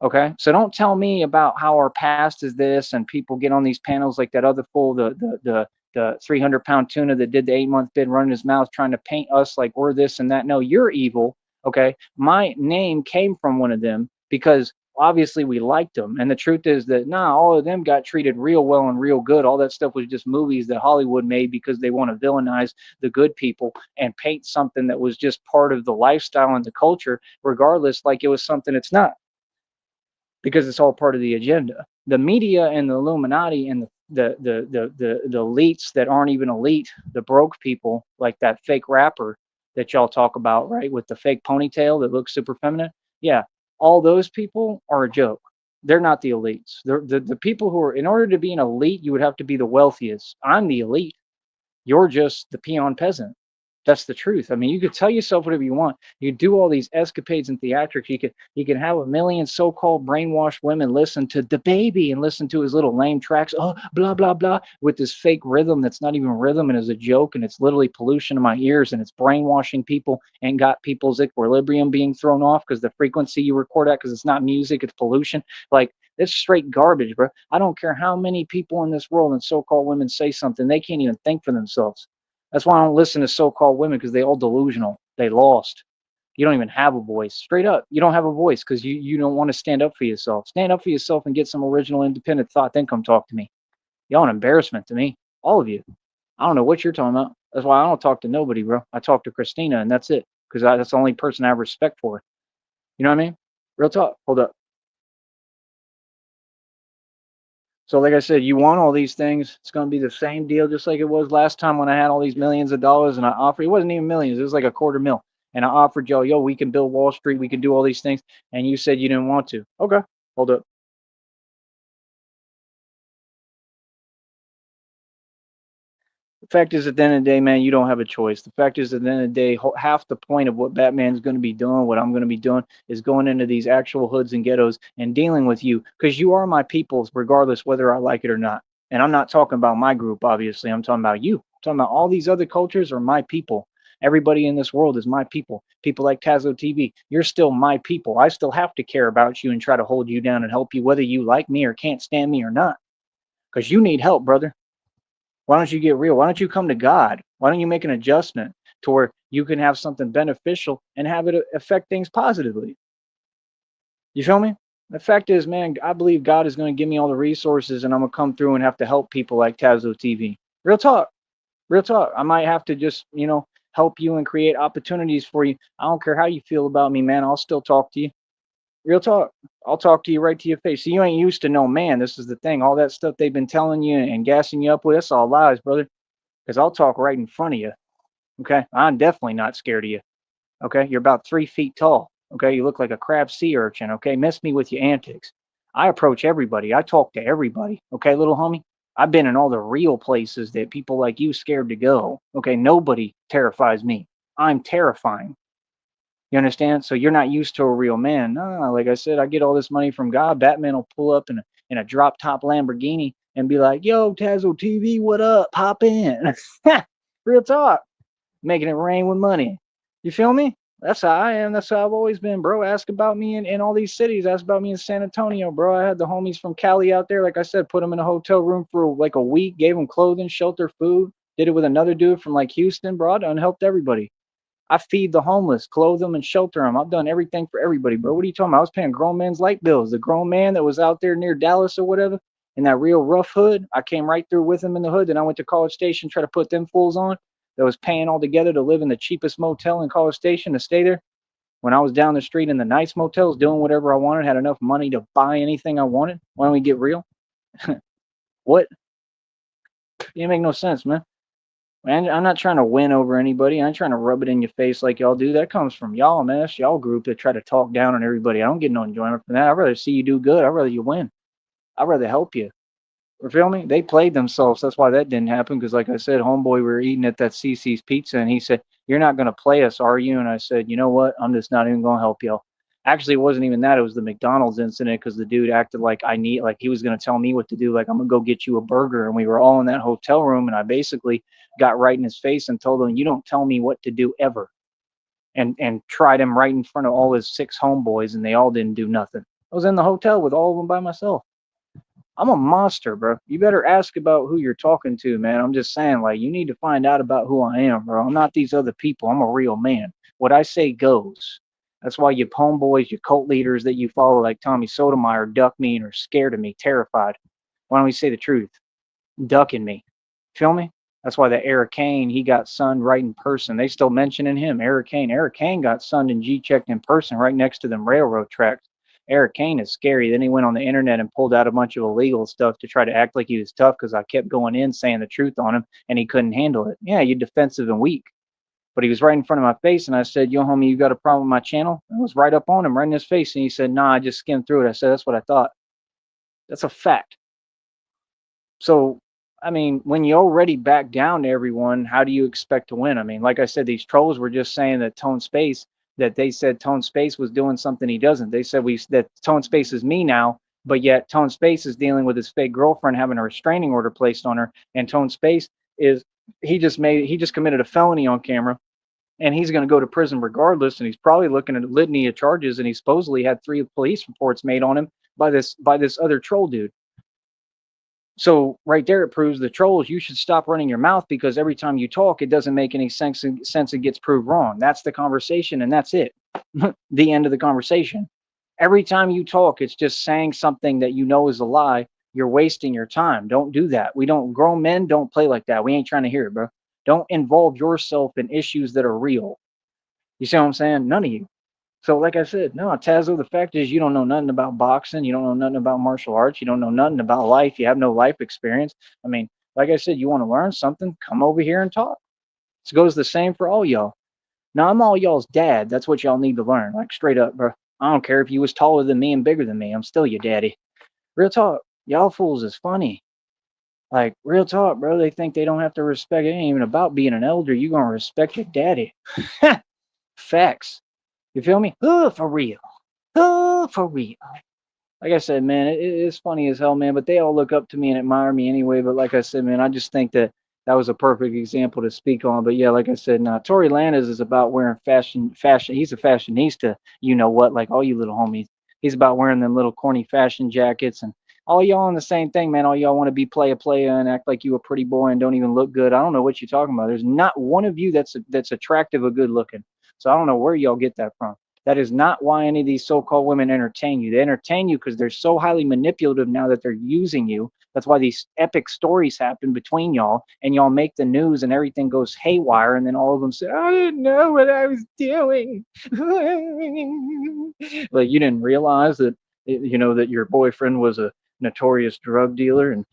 Okay. So don't tell me about how our past is this and people get on these panels like that other fool, the 300-pound tuna that did the 8-month bid running his mouth trying to paint us like we're this and that. No, you're evil. Okay. My name came from one of them because obviously we liked them. And the truth is that all of them got treated real well and real good. All that stuff was just movies that Hollywood made because they want to villainize the good people and paint something that was just part of the lifestyle and the culture, regardless, like it was something it's not, because it's all part of the agenda. The media and the Illuminati and the elites that aren't even elite, the broke people like that fake rapper that y'all talk about, right, with the fake ponytail that looks super feminine. Yeah, all those people are a joke. They're not the elites. They're the people who are, in order to be an elite, you would have to be the wealthiest. I'm the elite. You're just the peon peasant. That's the truth. I mean, you could tell yourself whatever you want. You do all these escapades and theatrics. You can have a million so-called brainwashed women listen to the baby and listen to his little lame tracks. Oh, blah blah blah, with this fake rhythm that's not even rhythm and is a joke and it's literally pollution in my ears and it's brainwashing people and got people's equilibrium being thrown off because the frequency you record at because it's not music, it's pollution. Like it's straight garbage, bro. I don't care how many people in this world and so-called women say something, they can't even think for themselves. That's why I don't listen to so-called women because they all delusional. They lost. You don't even have a voice. Straight up, you don't have a voice because you don't want to stand up for yourself. Stand up for yourself and get some original, independent thought. Then come talk to me. Y'all an embarrassment to me, all of you. I don't know what you're talking about. That's why I don't talk to nobody, bro. I talk to Christina, and that's it because that's the only person I have respect for. You know what I mean? Real talk. Hold up. So, like I said, you want all these things. It's going to be the same deal, just like it was last time when I had all these millions of dollars and I offered. It wasn't even millions; it was like a quarter mil. And I offered y'all, yo, we can build Wall Street, we can do all these things, and you said you didn't want to. Okay, hold up. The fact is, at the end of the day, man, you don't have a choice. The fact is, at the end of the day, half the point of what Batman's going to be doing, what I'm going to be doing, is going into these actual hoods and ghettos and dealing with you because you are my peoples, regardless whether I like it or not. And I'm not talking about my group, obviously. I'm talking about you. I'm talking about all these other cultures are my people. Everybody in this world is my people. People like Tazo TV, you're still my people. I still have to care about you and try to hold you down and help you, whether you like me or can't stand me or not, because you need help, brother. Why don't you get real? Why don't you come to God? Why don't you make an adjustment to where you can have something beneficial and have it affect things positively? You feel me? The fact is, man, I believe God is going to give me all the resources and I'm going to come through and have to help people like Tazo TV. Real talk. Real talk. I might have to just, help you and create opportunities for you. I don't care how you feel about me, man. I'll still talk to you. Real talk. I'll talk to you right to your face. So you ain't used to no man. This is the thing. All that stuff they've been telling you and gassing you up with, that's all lies, brother. Because I'll talk right in front of you. Okay. I'm definitely not scared of you. Okay. You're about 3 feet tall. Okay. You look like a crab sea urchin. Okay. Miss me with your antics. I approach everybody. I talk to everybody. Okay, little homie. I've been in all the real places that people like you scared to go. Okay. Nobody terrifies me. I'm terrifying. You understand? So you're not used to a real man. No, like I said, I get all this money from God. Batman will pull up in a drop top Lamborghini and be like, "Yo, Tazo TV, what up? Hop in." Real talk, making it rain with money. You feel me? That's how I am. That's how I've always been, bro. Ask about me in all these cities. Ask about me in San Antonio, bro. I had the homies from Cali out there. Like I said, put them in a hotel room for like a week, gave them clothing, shelter, food. Did it with another dude from like Houston, bro. I done helped everybody. I feed the homeless, clothe them, and shelter them. I've done everything for everybody, bro. What are you talking about? I was paying grown men's light bills. The grown man that was out there near Dallas or whatever in that real rough hood, I came right through with him in the hood. Then I went to College Station, try to put them fools on. That was paying all together to live in the cheapest motel in College Station to stay there. When I was down the street in the nice motels, doing whatever I wanted, had enough money to buy anything I wanted. Why don't we get real? What? It didn't make no sense, man. Man, I'm not trying to win over anybody. I ain't trying to rub it in your face like y'all do. That comes from y'all, man. That's y'all group that try to talk down on everybody. I don't get no enjoyment from that. I'd rather see you do good. I'd rather you win. I'd rather help you. You feel me? They played themselves. That's why that didn't happen. Because, like I said, homeboy, we were eating at that CC's Pizza, and he said, "You're not going to play us, are you?" And I said, "You know what? I'm just not even going to help y'all." Actually, it wasn't even that. It was the McDonald's incident because the dude acted like he was going to tell me what to do. Like, I'm going to go get you a burger. And we were all in that hotel room, and I basically got right in his face and told him, "You don't tell me what to do ever." And tried him right in front of all his 6 homeboys, and they all didn't do nothing. I was in the hotel with all of them by myself. I'm a monster, bro. You better ask about who you're talking to, man. I'm just saying, like, you need to find out about who I am, bro. I'm not these other people. I'm a real man. What I say goes. That's why your homeboys, your cult leaders that you follow, like Tommy Sotomayor, duck me and are scared of me, terrified. Why don't we say the truth? Ducking me. Feel me? That's why the Eric Kane, he got sunned right in person. They still mentioning him, Eric Kane. Eric Kane got sunned and G-checked in person right next to them railroad tracks. Eric Kane is scary. Then he went on the internet and pulled out a bunch of illegal stuff to try to act like he was tough because I kept going in saying the truth on him and he couldn't handle it. Yeah, you're defensive and weak. But he was right in front of my face and I said, "Yo, homie, you got a problem with my channel?" I was right up on him, right in his face. And he said, "Nah, I just skimmed through it." I said, "That's what I thought." That's a fact. So I mean, when you already back down to everyone, how do you expect to win? I mean, like I said, these trolls were just saying that Tone Space, that they said Tone Space was doing something he doesn't. They said that Tone Space is me now, but yet Tone Space is dealing with his fake girlfriend having a restraining order placed on her, and Tone Space is he just committed a felony on camera, and he's going to go to prison regardless, and he's probably looking at a litany of charges, and he supposedly had 3 police reports made on him by this other troll dude. So right there, it proves the trolls, you should stop running your mouth, because every time you talk, it doesn't make any sense. It gets proved wrong. That's the conversation, and that's it. The end of the conversation. Every time you talk, it's just saying something that you know is a lie. You're wasting your time. Don't do that. We don't, grown men don't play like that. We ain't trying to hear it, bro. Don't involve yourself in issues that are real. You see what I'm saying? None of you. So, like I said, no, Tazo, the fact is you don't know nothing about boxing. You don't know nothing about martial arts. You don't know nothing about life. You have no life experience. I mean, like I said, you want to learn something, come over here and talk. It goes the same for all y'all. Now, I'm all y'all's dad. That's what y'all need to learn. Like, straight up, bro. I don't care if you was taller than me and bigger than me. I'm still your daddy. Real talk. Y'all fools is funny. Like, real talk, bro. They think they don't have to respect. It ain't even about being an elder. You going to respect your daddy. Facts. You feel me? Oh, for real. Oh, for real. Like I said, man, it's funny as hell, man. But they all look up to me and admire me anyway. But like I said, man, I just think that that was a perfect example to speak on. But yeah, like I said, now Tory Lanez is about wearing fashion. He's a fashionista. You know what? Like all you little homies, he's about wearing them little corny fashion jackets, and all y'all on the same thing, man. All y'all want to be playa and act like you a pretty boy and don't even look good. I don't know what you're talking about. There's not one of you that's attractive or good looking. So I don't know where y'all get that from. That is not why any of these so-called women entertain you. They entertain you because they're so highly manipulative now that they're using you. That's why these epic stories happen between y'all, and y'all make the news, and everything goes haywire. And then all of them say, "I didn't know what I was doing." Like you didn't realize that that your boyfriend was a notorious drug dealer, and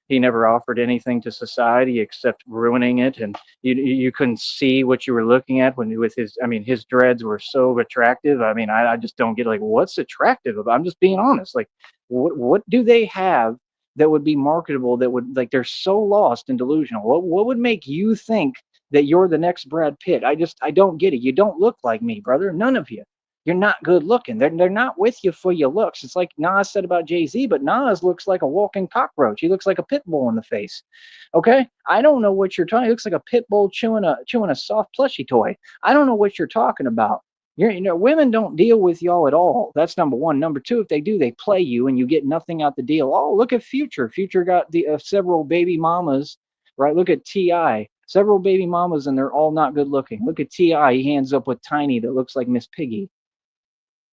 he never offered anything to society except ruining it, and you couldn't see what you were looking at when with his. I mean, his dreads were so attractive. I mean, I just don't get, like, what's attractive about. I'm just being honest. Like, what do they have that would be marketable, that would, like, they're so lost and delusional. What would make you think that you're the next Brad Pitt? I don't get it. You don't look like me, brother. None of you. You're not good looking. They're not with you for your looks. It's like Nas said about Jay-Z, but Nas looks like a walking cockroach. He looks like a pit bull in the face. Okay? I don't know what you're talking. He looks like a pit bull chewing a soft plushy toy. I don't know what you're talking about. Women don't deal with y'all at all. That's number one. Number two, if they do, they play you and you get nothing out the deal. Oh, look at Future. Future got the several baby mamas, right? Look at T.I. Several baby mamas, and they're all not good looking. Look at T.I. He hands up with Tiny that looks like Miss Piggy.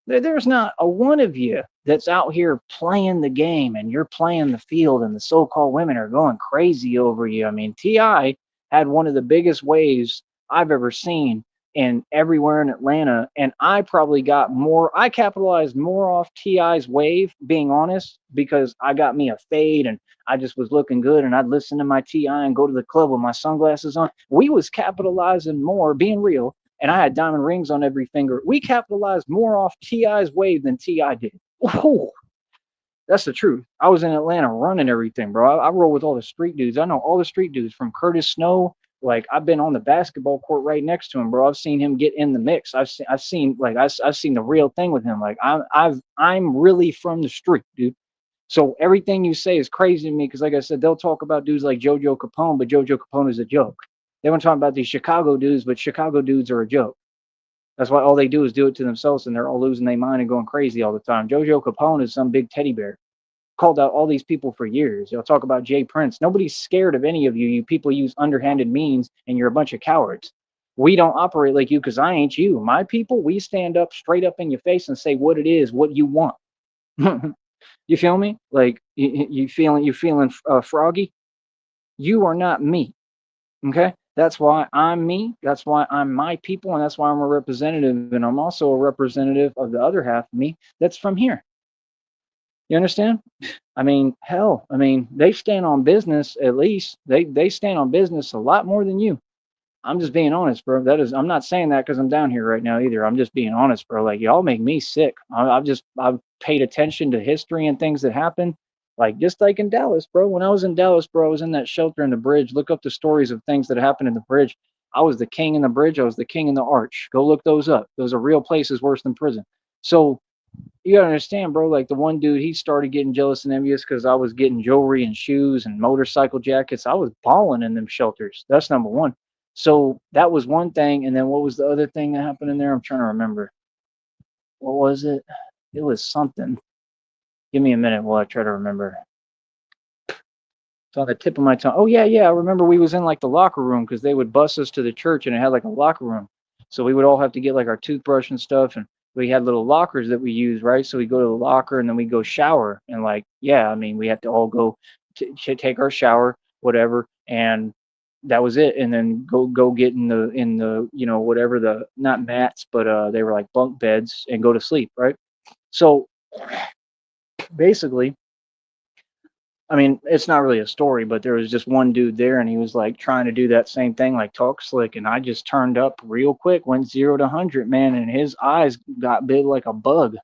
There's not a one of you that's out here playing the game, and you're playing the field, and the so-called women are going crazy over you. I mean, T.I. had one of the biggest waves I've ever seen in everywhere in Atlanta, and I capitalized more off T.I.'s wave, being honest, because I got me a fade, and I just was looking good, and I'd listen to my T.I. and go to the club with my sunglasses on. We was capitalizing more, being real, and I had diamond rings on every finger. We capitalized more off T.I.'s wave than T.I. did. Whoa, that's the truth. I was in Atlanta running everything, bro. I roll with all the street dudes. I know all the street dudes, from Curtis Snow. Like, I've been on the basketball court right next to him, bro. I've seen him get in the mix. I've seen the real thing with him. Like, I'm really from the street, dude. So everything you say is crazy to me, because, like I said, they'll talk about dudes like JoJo Capone, but JoJo Capone is a joke. They want to talk about these Chicago dudes, but Chicago dudes are a joke. That's why all they do is do it to themselves, and they're all losing their mind and going crazy all the time. JoJo Capone is some big teddy bear. Called out all these people for years. Y'all talk about Jay Prince. Nobody's scared of any of you. You people use underhanded means, and you're a bunch of cowards. We don't operate like you, because I ain't you. My people, we stand up straight up in your face and say what it is, what you want. You feel me? Like, you feeling froggy? You are not me. Okay? That's why I'm me. That's why I'm my people. And that's why I'm a representative. And I'm also a representative of the other half of me that's from here. You understand? I mean, hell, they stand on business, at least. They stand on business a lot more than you. I'm just being honest, bro. I'm not saying that because I'm down here right now either. I'm just being honest, bro. Like, y'all make me sick. I've paid attention to history and things that happen. Like just like in Dallas, bro. When I was in Dallas, bro, I was in that shelter in the bridge. Look up the stories of things that happened in the bridge. I was the king in the bridge. I was the king in the arch. Go look those up. Those are real places worse than prison. So you gotta understand, bro. Like the one dude, he started getting jealous and envious because I was getting jewelry and shoes and motorcycle jackets. I was balling in them shelters. That's number one. So that was one thing. And then what was the other thing that happened in there? I'm trying to remember. What was it? It was something. Give me a minute while I try to remember. It's on the tip of my tongue. Oh yeah, yeah. I remember we was in like the locker room because they would bus us to the church and it had like a locker room. So we would all have to get like our toothbrush and stuff, and we had little lockers that we use, right? So we go to the locker and then we go shower, and like yeah, I mean we had to all go take our shower, whatever, and that was it. And then go get in the whatever, the not mats, but they were like bunk beds, and go to sleep, right? So basically, I mean, it's not really a story, but there was just one dude there, and he was like trying to do that same thing, like talk slick. And I just turned up real quick, went 0 to 100, man, and his eyes got big like a bug.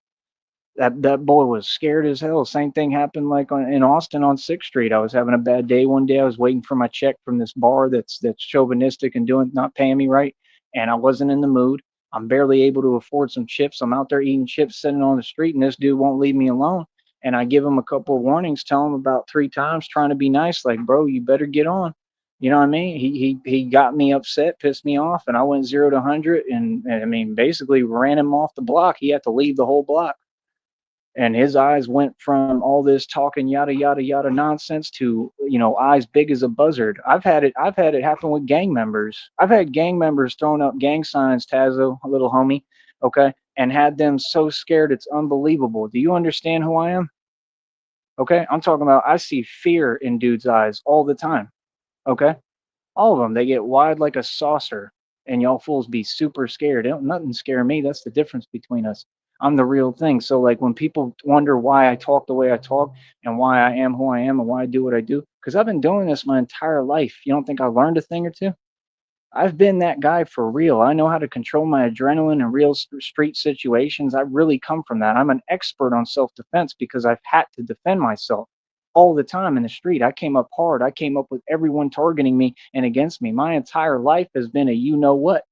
That boy was scared as hell. Same thing happened like in Austin on Sixth Street. I was having a bad day one day. I was waiting for my check from this bar that's chauvinistic and doing not paying me right, and I wasn't in the mood. I'm barely able to afford some chips. I'm out there eating chips sitting on the street, and this dude won't leave me alone. And I give him a couple of warnings, tell him about 3 times, trying to be nice, like, bro, you better get on. You know what I mean? He got me upset, pissed me off, and I went 0 to 100, and I mean basically ran him off the block. He had to leave the whole block, and his eyes went from all this talking yada yada yada nonsense to eyes big as a buzzard. I've had it happen with gang members. I've had gang members throwing up gang signs, Tazo, a little homie, okay, and had them so scared it's unbelievable. Do you understand who I am? Okay, I'm talking about I see fear in dudes eyes all the time. Okay, all of them, they get wide like a saucer, and y'all fools be super scared. Don't nothing scare me. That's the difference between us. I'm the real thing. So like when people wonder why I talk the way I talk and why I am who I am and why I do what I do, because I've been doing this my entire life. You don't think I learned a thing or two? I've been that guy for real. I know how to control my adrenaline in real street situations. I really come from that. I'm an expert on self defense because I've had to defend myself all the time in the street. I came up hard. I came up with everyone targeting me and against me. My entire life has been a you know what.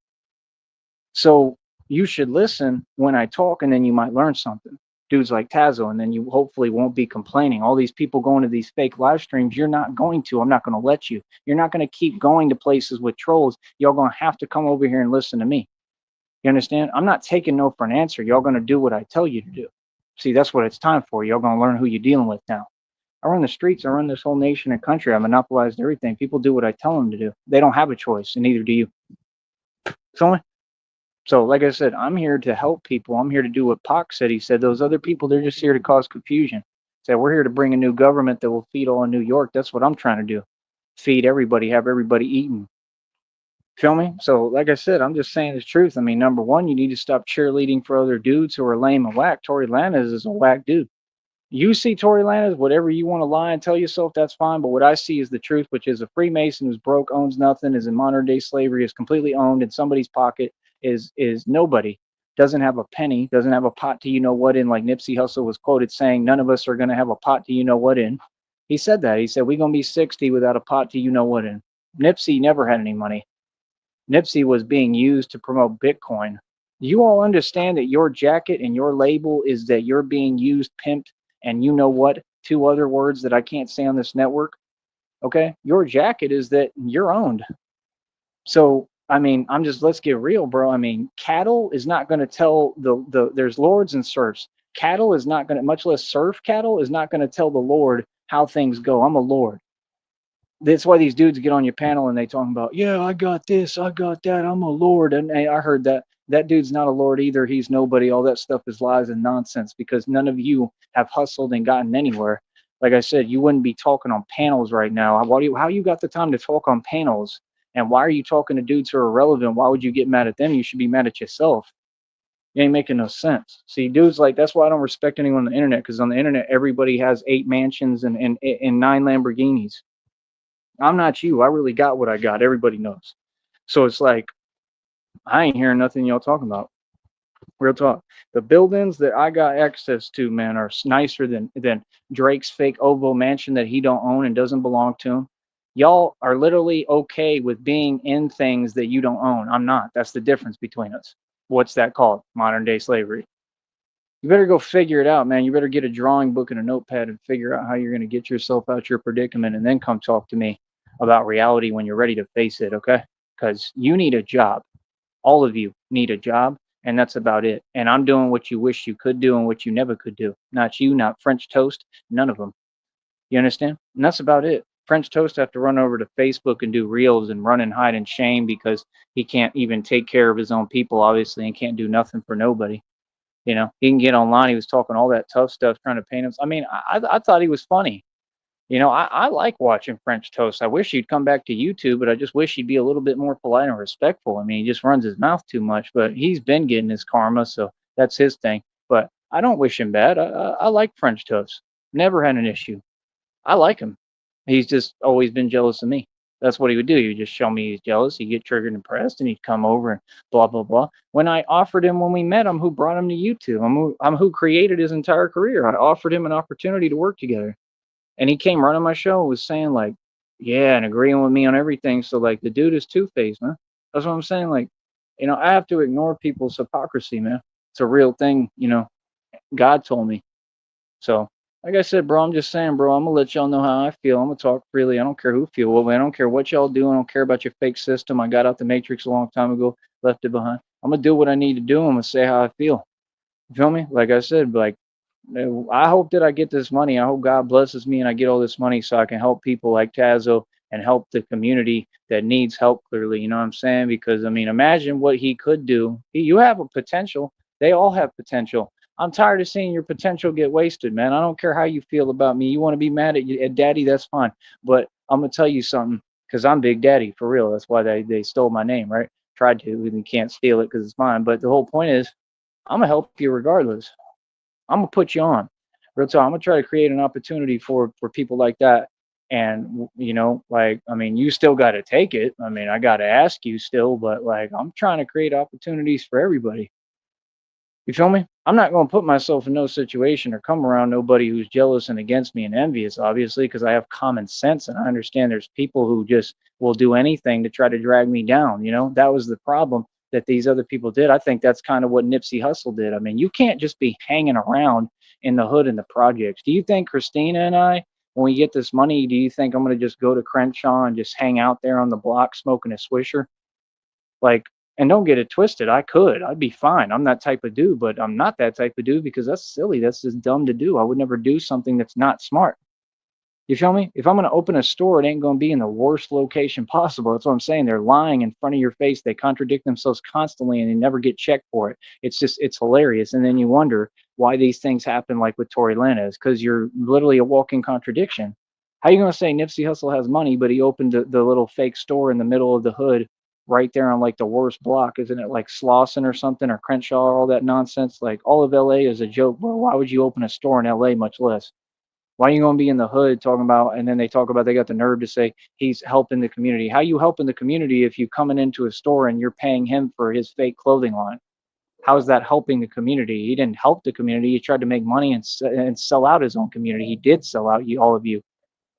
So you should listen when I talk, and then you might learn something. Dudes like Tazo, and then you hopefully won't be complaining. All these people going to these fake live streams, you're not going to. I'm not going to let you. You're not going to keep going to places with trolls. Y'all going to have to come over here and listen to me. You understand? I'm not taking no for an answer. Y'all going to do what I tell you to do. See, that's what it's time for. Y'all going to learn who you're dealing with now. I run the streets. I run this whole nation and country. I monopolized everything. People do what I tell them to do. They don't have a choice, and neither do you. So So, like I said, I'm here to help people. I'm here to do what Pac said. He said those other people, they're just here to cause confusion. Said we're here to bring a new government that will feed all of New York. That's what I'm trying to do. Feed everybody, have everybody eating. Feel me? So, like I said, I'm just saying the truth. I mean, number one, you need to stop cheerleading for other dudes who are lame and whack. Tory Lanez is a whack dude. You see Tory Lanez, whatever you want to lie and tell yourself, that's fine. But what I see is the truth, which is a Freemason who's broke, owns nothing, is in modern day slavery, is completely owned in somebody's pocket, is nobody, doesn't have a penny, doesn't have a pot to you know what in, like Nipsey Hussle was quoted saying, none of us are gonna have a pot to you know what in. He said that. He said, we're gonna be 60 without a pot to you know what in. Nipsey never had any money. Nipsey was being used to promote Bitcoin. You all understand that your jacket and your label is that you're being used, pimped, and you know what? 2 other words that I can't say on this network. Okay. Your jacket is that you're owned. So, I mean, let's get real, bro. I mean, cattle is not going to tell there's lords and serfs. Cattle is not going to, much less serf cattle, is not going to tell the Lord how things go. I'm a Lord. That's why these dudes get on your panel and they talking about, yeah, I got this, I got that, I'm a lord. And I heard that dude's not a lord either. He's nobody. All that stuff is lies and nonsense because none of you have hustled and gotten anywhere. Like I said, you wouldn't be talking on panels right now. How you got the time to talk on panels? And why are you talking to dudes who are irrelevant? Why would you get mad at them? You should be mad at yourself. It ain't making no sense. See, dudes like that's why I don't respect anyone on the internet, because on the internet everybody has 8 mansions and 9 Lamborghinis. I'm not you. I really got what I got. Everybody knows. So it's like, I ain't hearing nothing y'all talking about. Real talk. The buildings that I got access to, man, are nicer than Drake's fake Ovo mansion that he don't own and doesn't belong to him. Y'all are literally okay with being in things that you don't own. I'm not. That's the difference between us. What's that called? Modern day slavery. You better go figure it out, man. You better get a drawing book and a notepad and figure out how you're going to get yourself out your predicament and then come talk to me about reality when you're ready to face it, okay? Because you need a job. All of you need a job, and that's about it. And I'm doing what you wish you could do and what you never could do. Not you, not French Toast, none of them. You understand? And that's about it. French Toast have to run over to Facebook and do reels and run and hide in shame because he can't even take care of his own people, obviously, and can't do nothing for nobody. He can get online. He was talking all that tough stuff, trying to paint him. I mean, I thought he was funny. I like watching French Toast. I wish he'd come back to YouTube, but I just wish he'd be a little bit more polite and respectful. I mean, he just runs his mouth too much, but he's been getting his karma, so that's his thing. But I don't wish him bad. I like French Toast. Never had an issue. I like him. He's just always been jealous of me. That's what he would do. He would just show me he's jealous. He'd get triggered and pressed, and he'd come over and blah blah blah. When I offered him when we met him, who brought him to YouTube? I'm who created his entire career. I offered him an opportunity to work together, and he came running my show and was saying like, yeah, and agreeing with me on everything. So like the dude is two-faced, man. That's what I'm saying. Like, I have to ignore people's hypocrisy, man. It's a real thing. God told me. So, like I said, bro, I'm just saying, bro, I'm gonna let y'all know how I feel. I'm gonna talk freely. I don't care who feel what way. I don't care what y'all do. I don't care about your fake system. I got out the matrix a long time ago, left it behind. I'm gonna do what I need to do. I'm gonna say how I feel. You feel me? Like I said, like I hope that I get this money. I hope God blesses me and I get all this money so I can help people like Tazo and help the community that needs help clearly. You know what I'm saying? Because I mean, imagine what he could do. You have a potential. They all have potential. I'm tired of seeing your potential get wasted, man. I don't care how you feel about me. You want to be mad at daddy, that's fine. But I'm gonna tell you something, because I'm Big Daddy for real. That's why they stole my name, right? Tried to, and you can't steal it because it's mine. But the whole point is, I'm gonna help you regardless. I'm gonna put you on. Real talk. I'm gonna try to create an opportunity for people like that. And like, I mean, you still got to take it. I mean, I got to ask you still, but like, I'm trying to create opportunities for everybody. You feel me? I'm not going to put myself in no situation or come around nobody who's jealous and against me and envious, obviously, because I have common sense and I understand there's people who just will do anything to try to drag me down. That was the problem that these other people did. I think that's kind of what Nipsey Hussle did. I mean, you can't just be hanging around in the hood in the projects. Do you think Christina and I, when we get this money, do you think I'm going to just go to Crenshaw and just hang out there on the block smoking a Swisher? Like, and don't get it twisted. I'd be fine. I'm that type of dude, but I'm not that type of dude because that's silly. That's just dumb to do. I would never do something that's not smart. You feel me? If I'm going to open a store, it ain't going to be in the worst location possible. That's what I'm saying. They're lying in front of your face. They contradict themselves constantly and they never get checked for it. It's hilarious. And then you wonder why these things happen, like with Tory Lanez, because you're literally a walking contradiction. How you going to say Nipsey Hussle has money, but he opened the little fake store in the middle of the hood right there on like the worst block? Isn't it like Slauson or something, or Crenshaw, or all that nonsense? Like, all of LA is a joke, bro. Why would you open a store in LA, much less? Why are you going to be in the hood talking about, and then they talk about they got the nerve to say he's helping the community. How you helping the community if you coming into a store and you're paying him for his fake clothing line? How is that helping the community? He didn't help the community. He tried to make money and sell out his own community. He did sell out all of you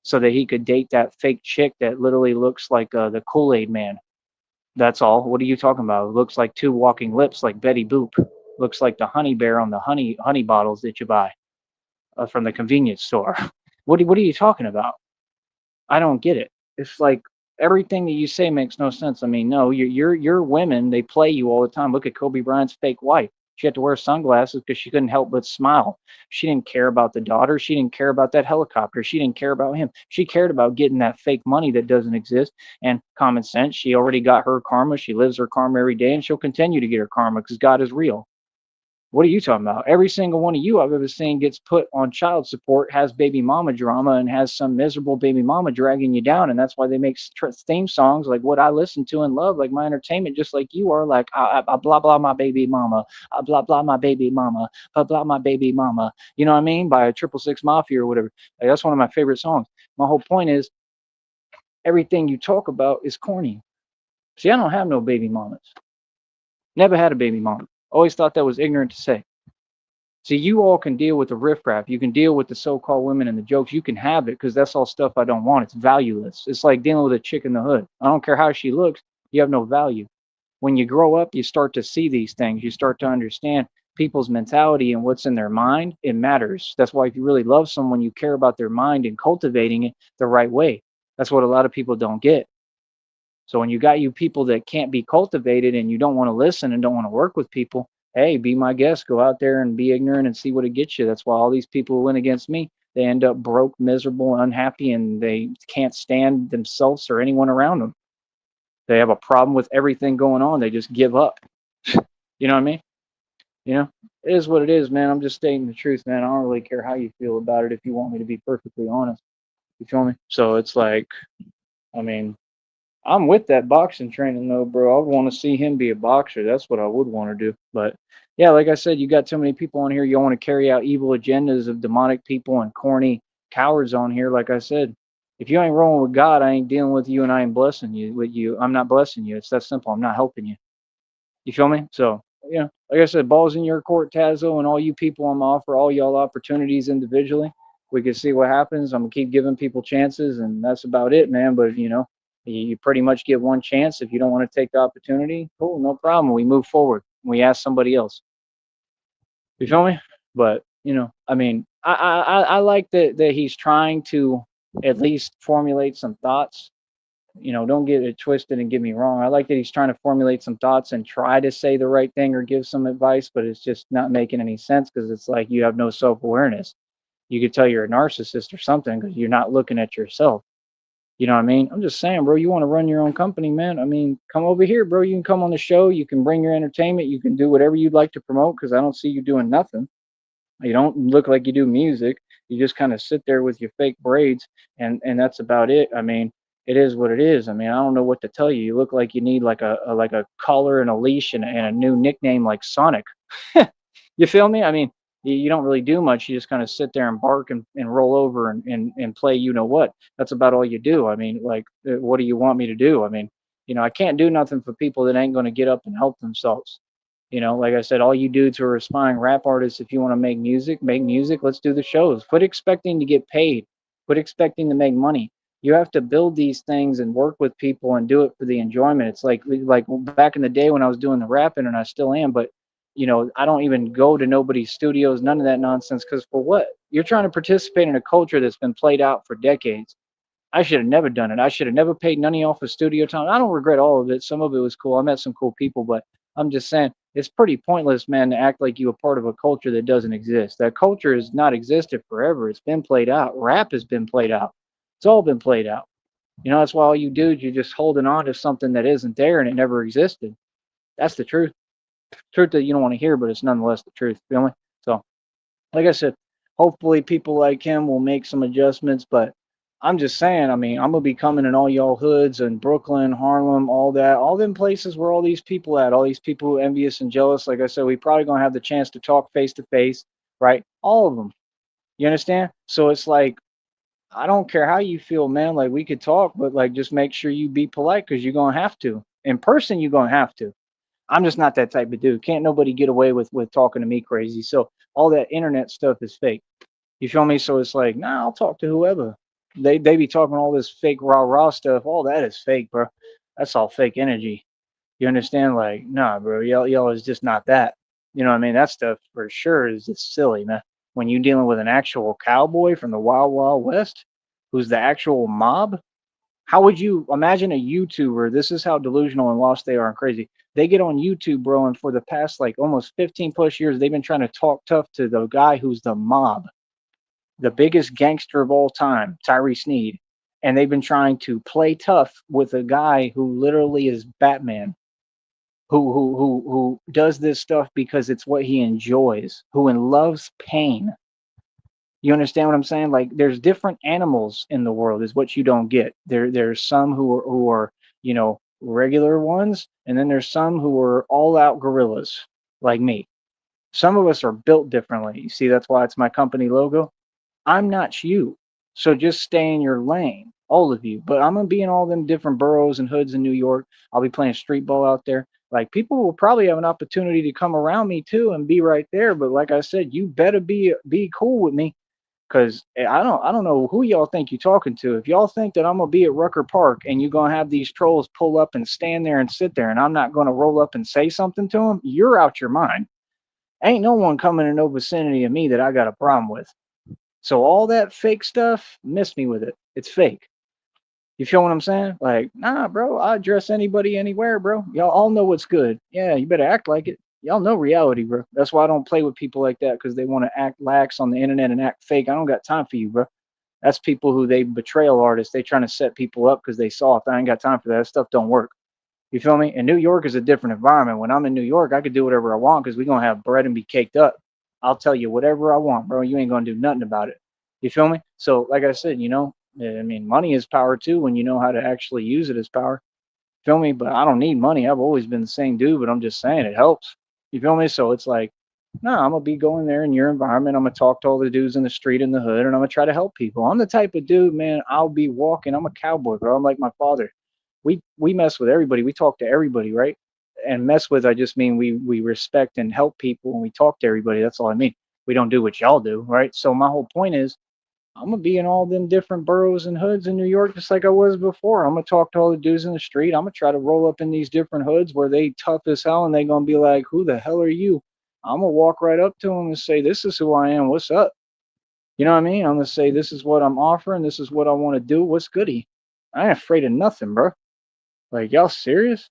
so that he could date that fake chick that literally looks like the Kool-Aid man. That's all. What are you talking about? It looks like two walking lips, like Betty Boop. Looks like the honey bear on the honey bottles that you buy from the convenience store. What are you talking about? I don't get it. It's like everything that you say makes no sense. I mean, no, you're women. They play you all the time. Look at Kobe Bryant's fake wife. She had to wear sunglasses because she couldn't help but smile. She didn't care about the daughter. She didn't care about that helicopter. She didn't care about him. She cared about getting that fake money that doesn't exist. And common sense, she already got her karma. She lives her karma every day, and she'll continue to get her karma because God is real. What are you talking about? Every single one of you I've ever seen gets put on child support, has baby mama drama, and has some miserable baby mama dragging you down. And that's why they make theme songs like what I listen to and love, like my entertainment, just like you are. Like, I blah, blah, my baby mama, blah, blah, my baby mama, blah, blah, my baby mama. You know what I mean? By a 666 Mafia or whatever. Like, that's one of my favorite songs. My whole point is everything you talk about is corny. See, I don't have no baby mamas. Never had a baby mama. Always thought that was ignorant to say. See, you all can deal with the riffraff. You can deal with the so-called women and the jokes. You can have it because that's all stuff I don't want. It's valueless. It's like dealing with a chick in the hood. I don't care how she looks. You have no value. When you grow up, you start to see these things. You start to understand people's mentality and what's in their mind. It matters. That's why if you really love someone, you care about their mind and cultivating it the right way. That's what a lot of people don't get. So when you got you people that can't be cultivated and you don't want to listen and don't want to work with people, hey, be my guest. Go out there and be ignorant and see what it gets you. That's why all these people who went against me, they end up broke, miserable, unhappy, and they can't stand themselves or anyone around them. They have a problem with everything going on. They just give up. You know what I mean? You know, it is what it is, man. I'm just stating the truth, man. I don't really care how you feel about it if you want me to be perfectly honest. You feel me? So it's like, I mean, I'm with that boxing training though, bro. I want to see him be a boxer. That's what I would want to do. But yeah, like I said, you got too many people on here. You want to carry out evil agendas of demonic people and corny cowards on here. Like I said, if you ain't rolling with God, I ain't dealing with you and I ain't blessing you with you. I'm not blessing you. It's that simple. I'm not helping you. You feel me? So, yeah, like I said, balls in your court, Tazo, and all you people. I'm offer all y'all opportunities individually. We can see what happens. I'm gonna keep giving people chances, and that's about it, man. But you pretty much get one chance. If you don't want to take the opportunity, cool, no problem. We move forward. We ask somebody else. You feel me? But I mean, I like that he's trying to at least formulate some thoughts. Don't get it twisted and get me wrong. I like that he's trying to formulate some thoughts and try to say the right thing or give some advice, but it's just not making any sense because it's like you have no self awareness. You could tell you're a narcissist or something because you're not looking at yourself. You know what I mean? I'm just saying, bro, you want to run your own company, man. I mean, come over here, bro. You can come on the show. You can bring your entertainment. You can do whatever you'd like to promote because I don't see you doing nothing. You don't look like you do music. You just kind of sit there with your fake braids, and that's about it. I mean, it is what it is. I mean, I don't know what to tell you. You look like you need like a collar and a leash and a new nickname like Sonic. You feel me? I mean, you don't really do much. You just kind of sit there and bark and roll over and play. You know what? That's about all you do. I mean, like, what do you want me to do? I mean, I can't do nothing for people that ain't going to get up and help themselves. Like I said, all you dudes who are aspiring rap artists, if you want to make music, make music. Let's do the shows. Quit expecting to get paid. Quit expecting to make money. You have to build these things and work with people and do it for the enjoyment. It's like back in the day when I was doing the rapping, and I still am, but I don't even go to nobody's studios, none of that nonsense. Because for what? You're trying to participate in a culture that's been played out for decades. I should have never done it. I should have never paid none of y'all for studio time. I don't regret all of it. Some of it was cool. I met some cool people, but I'm just saying it's pretty pointless, man, to act like you're a part of a culture that doesn't exist. That culture has not existed forever. It's been played out. Rap has been played out. It's all been played out. That's why all you dudes, you're just holding on to something that isn't there and it never existed. That's the truth. Truth that you don't want to hear, but it's nonetheless the truth. Feel me? So, like I said, hopefully people like him will make some adjustments. But I'm just saying, I mean, I'm gonna be coming in all y'all hoods and Brooklyn, Harlem, all that, all them places where all these people at, all these people who are envious and jealous. Like I said, we probably gonna have the chance to talk face to face, right? All of them. You understand? So it's like I don't care how you feel, man. Like we could talk, but like just make sure you be polite because you're gonna have to. In person, you're gonna have to. I'm just not that type of dude. Can't nobody get away with talking to me crazy. So all that internet stuff is fake. You feel me? So it's like, nah, I'll talk to whoever. They be talking all this fake rah stuff. All that is fake, bro. That's all fake energy. You understand? Like, nah, bro, y'all is just not that. You know what I mean? That stuff for sure is just silly, man. When you dealing with an actual cowboy from the Wild Wild West, who's the actual mob, how would you imagine a YouTuber? This is how delusional and lost they are and crazy. They get on YouTube, bro, and for the past like almost 15 plus years, they've been trying to talk tough to the guy who's the mob, the biggest gangster of all time, Tyree Sneed. And they've been trying to play tough with a guy who literally is Batman, who does this stuff because it's what he enjoys, who loves pain. You understand what I'm saying? Like there's different animals in the world is what you don't get. There's some who are, regular ones, and then there's some who are all out gorillas like me. Some of us are built differently. You see, that's why it's my company logo. I'm not you. So just stay in your lane, all of you. But I'm gonna be in all them different boroughs and hoods in New York. I'll be playing street ball out there. Like people will probably have an opportunity to come around me too and be right there. But like I said, you better be cool with me. Cause I don't know who y'all think you're talking to. If y'all think that I'm gonna be at Rucker Park and you're gonna have these trolls pull up and stand there and sit there, and I'm not gonna roll up and say something to them, you're out your mind. Ain't no one coming in no vicinity of me that I got a problem with. So all that fake stuff, miss me with it. It's fake. You feel what I'm saying? Like, nah, bro, I address anybody anywhere, bro. Y'all all know what's good. Yeah, you better act like it. Y'all know reality, bro. That's why I don't play with people like that because they want to act lax on the internet and act fake. I don't got time for you, bro. That's people who they betrayal artists. They trying to set people up because they soft. I ain't got time for that. That stuff don't work. You feel me? And New York is a different environment. When I'm in New York, I could do whatever I want because we're gonna have bread and be caked up. I'll tell you whatever I want, bro. You ain't gonna do nothing about it. You feel me? So, like I said, I mean, money is power too when you know how to actually use it as power. Feel me? But I don't need money. I've always been the same dude, but I'm just saying it helps. You feel me? So it's like, no, I'm gonna be going there in your environment. I'm gonna talk to all the dudes in the street in the hood, and I'm gonna try to help people. I'm the type of dude, man. I'll be walking. I'm a cowboy, bro. I'm like my father. We mess with everybody. We talk to everybody, right? And mess with, I just mean we respect and help people, and we talk to everybody. That's all I mean. We don't do what y'all do, right? So my whole point is I'm gonna be in all them different boroughs and hoods in New York just like I was before. I'm gonna talk to all the dudes in the street. I'm gonna try to roll up in these different hoods where they tough as hell and they gonna be like, "Who the hell are you?" I'm gonna walk right up to them and say, "This is who I am. What's up?" You know what I mean? I'm gonna say, "This is what I'm offering. This is what I want to do. What's goody?" I ain't afraid of nothing, bro. Like y'all serious?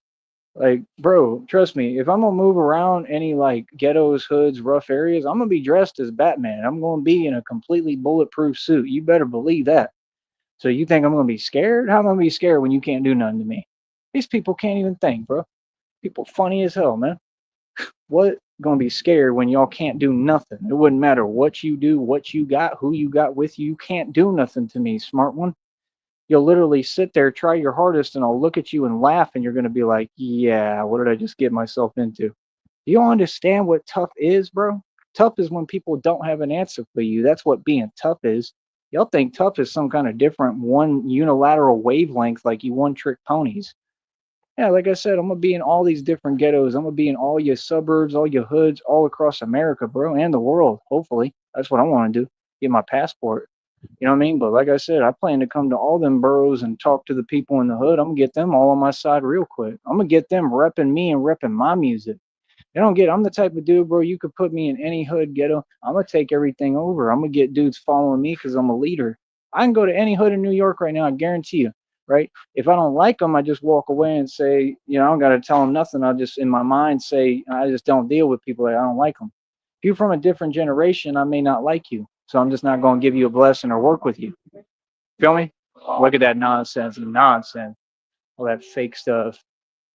Like, bro, trust me, if I'm gonna move around any like ghettos, hoods, rough areas, I'm gonna be dressed as Batman. I'm gonna be in a completely bulletproof suit. You better believe that. So you think I'm gonna be scared? How am I gonna be scared when you can't do nothing to me? These people can't even think, bro. People funny as hell, man. What gonna be scared when y'all can't do nothing? It wouldn't matter what you do, what you got, who you got with you. You can't do nothing to me, smart one. You'll literally sit there, try your hardest, and I'll look at you and laugh, and you're gonna be like, "Yeah, what did I just get myself into?" You don't understand what tough is, bro? Tough is when people don't have an answer for you. That's what being tough is. Y'all think tough is some kind of different one unilateral wavelength like you one trick ponies. Yeah, like I said, I'm gonna be in all these different ghettos. I'm gonna be in all your suburbs, all your hoods, all across America, bro, and the world. Hopefully, that's what I want to do. Get my passport. You know what I mean? But like I said, I plan to come to all them boroughs and talk to the people in the hood. I'm gonna get them all on my side real quick. I'm gonna get them repping me and repping my music. You don't get. I'm the type of dude, bro. You could put me in any hood ghetto. I'm gonna take everything over. I'm gonna get dudes following me because I'm a leader. I can go to any hood in New York right now. I guarantee you. Right? If I don't like them, I just walk away and say, I don't gotta tell them nothing. I'll just in my mind say, I just don't deal with people that I don't like them. If you're from a different generation, I may not like you, so I'm just not gonna give you a blessing or work with you. Feel me? Look at that nonsense and nonsense, all that fake stuff.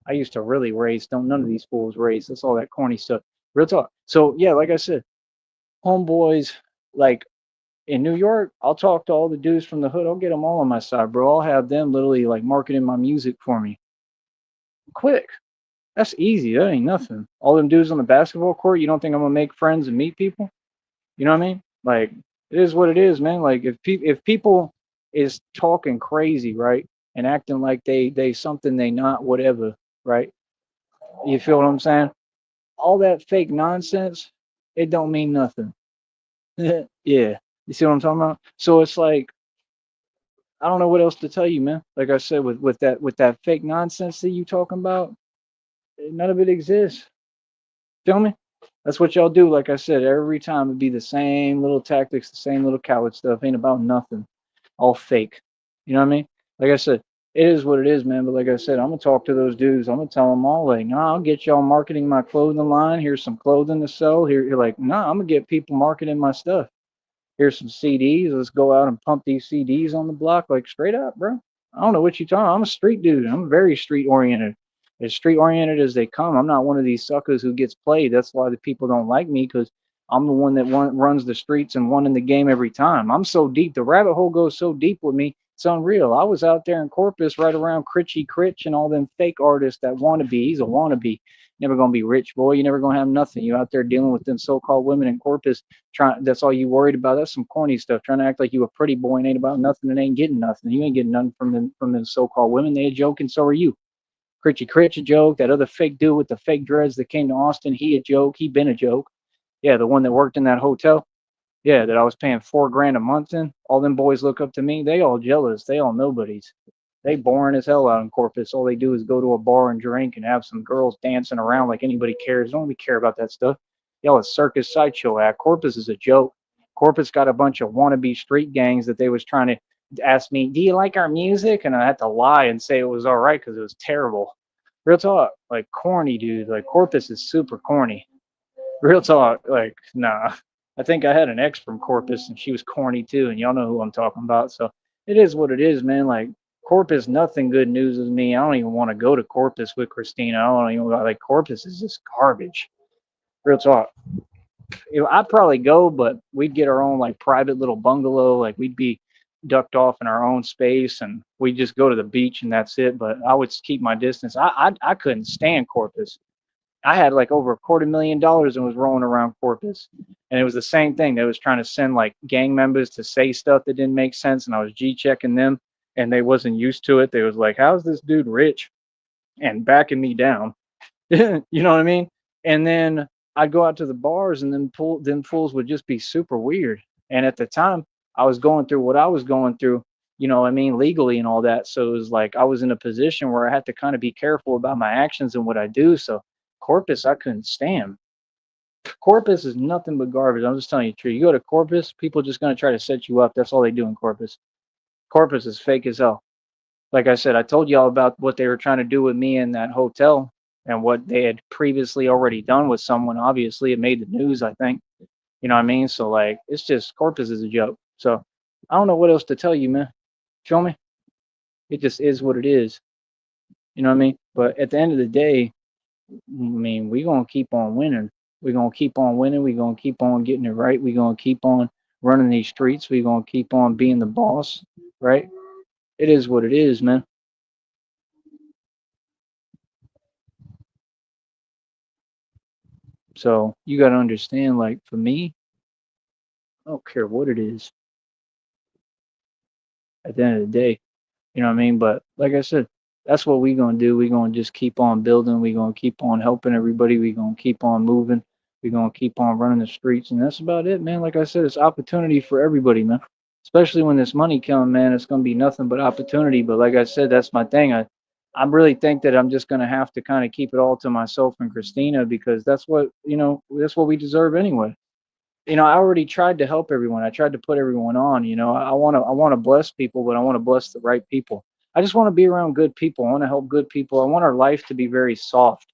I used to really race. Don't none of these fools race. That's all that corny stuff. Real talk. So yeah, like I said, homeboys, like in New York, I'll talk to all the dudes from the hood. I'll get them all on my side, bro. I'll have them literally like marketing my music for me. Quick. That's easy. That ain't nothing. All them dudes on the basketball court, you don't think I'm gonna make friends and meet people? You know what I mean? Like it is what it is, man. Like if people is talking crazy, right, and acting like they something they not, whatever, right? You feel what I'm saying? All that fake nonsense, it don't mean nothing. Yeah. You see what I'm talking about? So it's like I don't know what else to tell you, man. Like I said, with that fake nonsense that you talking about, none of it exists. Feel me? That's what y'all do. Like I said, every time it be the same little tactics, the same little coward stuff. Ain't about nothing. All fake. You know what I mean? Like I said, it is what it is, man. But like I said, I'm gonna talk to those dudes. I'm gonna tell them all, like, nah, I'll get y'all marketing my clothing line. Here's some clothing to sell. Here, you're like, nah, I'm gonna get people marketing my stuff. Here's some CDs. Let's go out and pump these CDs on the block, like straight up, bro. I don't know what you talking. I'm a street dude. I'm very street oriented. As street oriented as they come. I'm not one of these suckers who gets played. That's why the people don't like me because I'm the one that runs the streets and won in the game every time. I'm so deep. The rabbit hole goes so deep with me. It's unreal. I was out there in Corpus right around Critchy Critch and all them fake artists that wannabe. He's a wannabe. Never gonna be rich, boy. You never gonna have nothing. You out there dealing with them so-called women in Corpus. That's all you worried about. That's some corny stuff. Trying to act like you a pretty boy and ain't about nothing and ain't getting nothing. You ain't getting nothing from them so-called women. They a joke and so are you. Critchy Critch a joke. That other fake dude with the fake dreads that came to Austin, he a joke. He been a joke. Yeah, the one that worked in that hotel. Yeah, that I was paying 4 grand a month in. All them boys look up to me. They all jealous. They all nobodies. They boring as hell out in Corpus. All they do is go to a bar and drink and have some girls dancing around like anybody cares. Don't we care about that stuff? Y'all a circus sideshow act. Corpus is a joke. Corpus got a bunch of wannabe street gangs that they was trying to ask me, "Do you like our music?" And I had to lie and say it was all right because it was terrible. Real talk, like corny, dude. Like Corpus is super corny. Real talk, like nah. I think I had an ex from Corpus and she was corny too, and y'all know who I'm talking about. So it is what it is, man. Like Corpus, nothing good news is me. I don't even want to go to Corpus with Christina. I don't even like Corpus is just garbage. Real talk. I'd probably go, but we'd get our own like private little bungalow. Like we'd be ducked off in our own space, and we'd just go to the beach and that's it. But I would keep my distance. I couldn't stand Corpus. I had like over $250,000 and was rolling around Corpus. And it was the same thing. They was trying to send like gang members to say stuff that didn't make sense. And I was G checking them and they wasn't used to it. They was like, how's this dude rich? And backing me down. You know what I mean? And then I'd go out to the bars and then them fools would just be super weird. And at the time I was going through what I was going through, you know what I mean, legally and all that. So it was like I was in a position where I had to kind of be careful about my actions and what I do. So Corpus, I couldn't stand. Corpus is nothing but garbage. I'm just telling you the truth. You go to Corpus, people just gonna try to set you up. That's all they do in Corpus. Corpus is fake as hell. Like I said, I told y'all about what they were trying to do with me in that hotel and what they had previously already done with someone. Obviously, it made the news, I think. You know what I mean? So like it's just Corpus is a joke. So I don't know what else to tell you, man. Show me. It just is what it is. You know what I mean? But at the end of the day, I mean, we gonna keep on winning. We're gonna keep on winning. We're gonna keep on getting it right. We're gonna keep on running these streets. We're gonna keep on being the boss, right? It is what it is, man. So you gotta understand, like for me, I don't care what it is at the end of the day. You know what I mean? But like I said, that's what we're gonna do. We're gonna just keep on building. We're gonna keep on helping everybody. We're gonna keep on moving. We're gonna keep on running the streets, and that's about it, man. Like I said, it's opportunity for everybody, man. Especially when this money come, man, it's gonna be nothing but opportunity. But like I said, that's my thing. I really think that I'm just gonna have to kind of keep it all to myself and Christina because that's what that's what we deserve anyway. I already tried to help everyone. I tried to put everyone on. I want to bless people, but I want to bless the right people. I just want to be around good people. I want to help good people. I want our life to be very soft.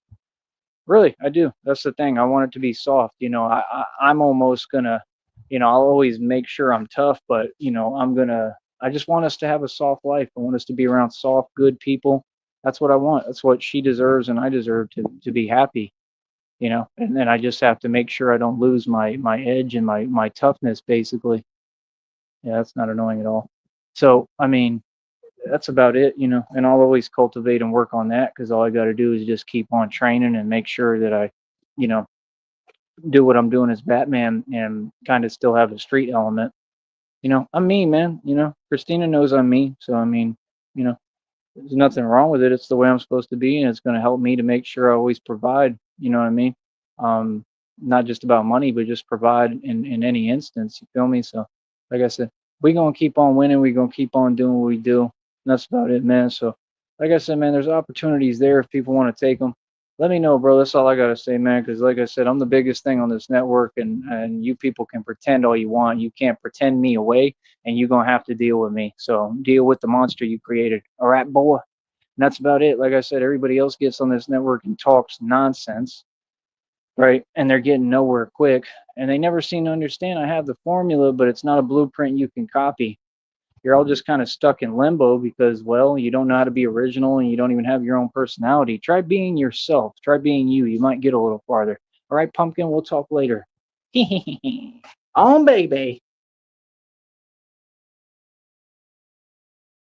Really, I do. That's the thing. I want it to be soft. I'm almost gonna, I'll always make sure I'm tough, but I just want us to have a soft life. I want us to be around soft, good people. That's what I want. That's what she deserves, and I deserve to be happy. And then I just have to make sure I don't lose my edge and my toughness, basically. Yeah, that's not annoying at all. So, I mean, that's about it, and I'll always cultivate and work on that because all I got to do is just keep on training and make sure that I, you know, do what I'm doing as Batman and kind of still have a street element. I'm me, man. Christina knows I'm me. So, I mean, you know, there's nothing wrong with it. It's the way I'm supposed to be, and it's going to help me to make sure I always provide. You know what I mean? Um, Not just about money, but just provide in any instance. You feel me? So, like I said, we're gonna keep on winning. We're gonna keep on doing what we do. And that's about it, man. So, like I said, man, there's opportunities there if people want to take them. Let me know, bro. That's all I gotta say, man. Because, like I said, I'm the biggest thing on this network, and you people can pretend all you want. You can't pretend me away, and you're gonna have to deal with me. So, deal with the monster you created. All right, boy. And that's about it. Like I said, everybody else gets on this network and talks nonsense, right? And they're getting nowhere quick. And they never seem to understand I have the formula, but it's not a blueprint you can copy. You're all just kind of stuck in limbo because, well, you don't know how to be original and you don't even have your own personality. Try being yourself. Try being you. You might get a little farther. All right, Pumpkin, we'll talk later. On, baby.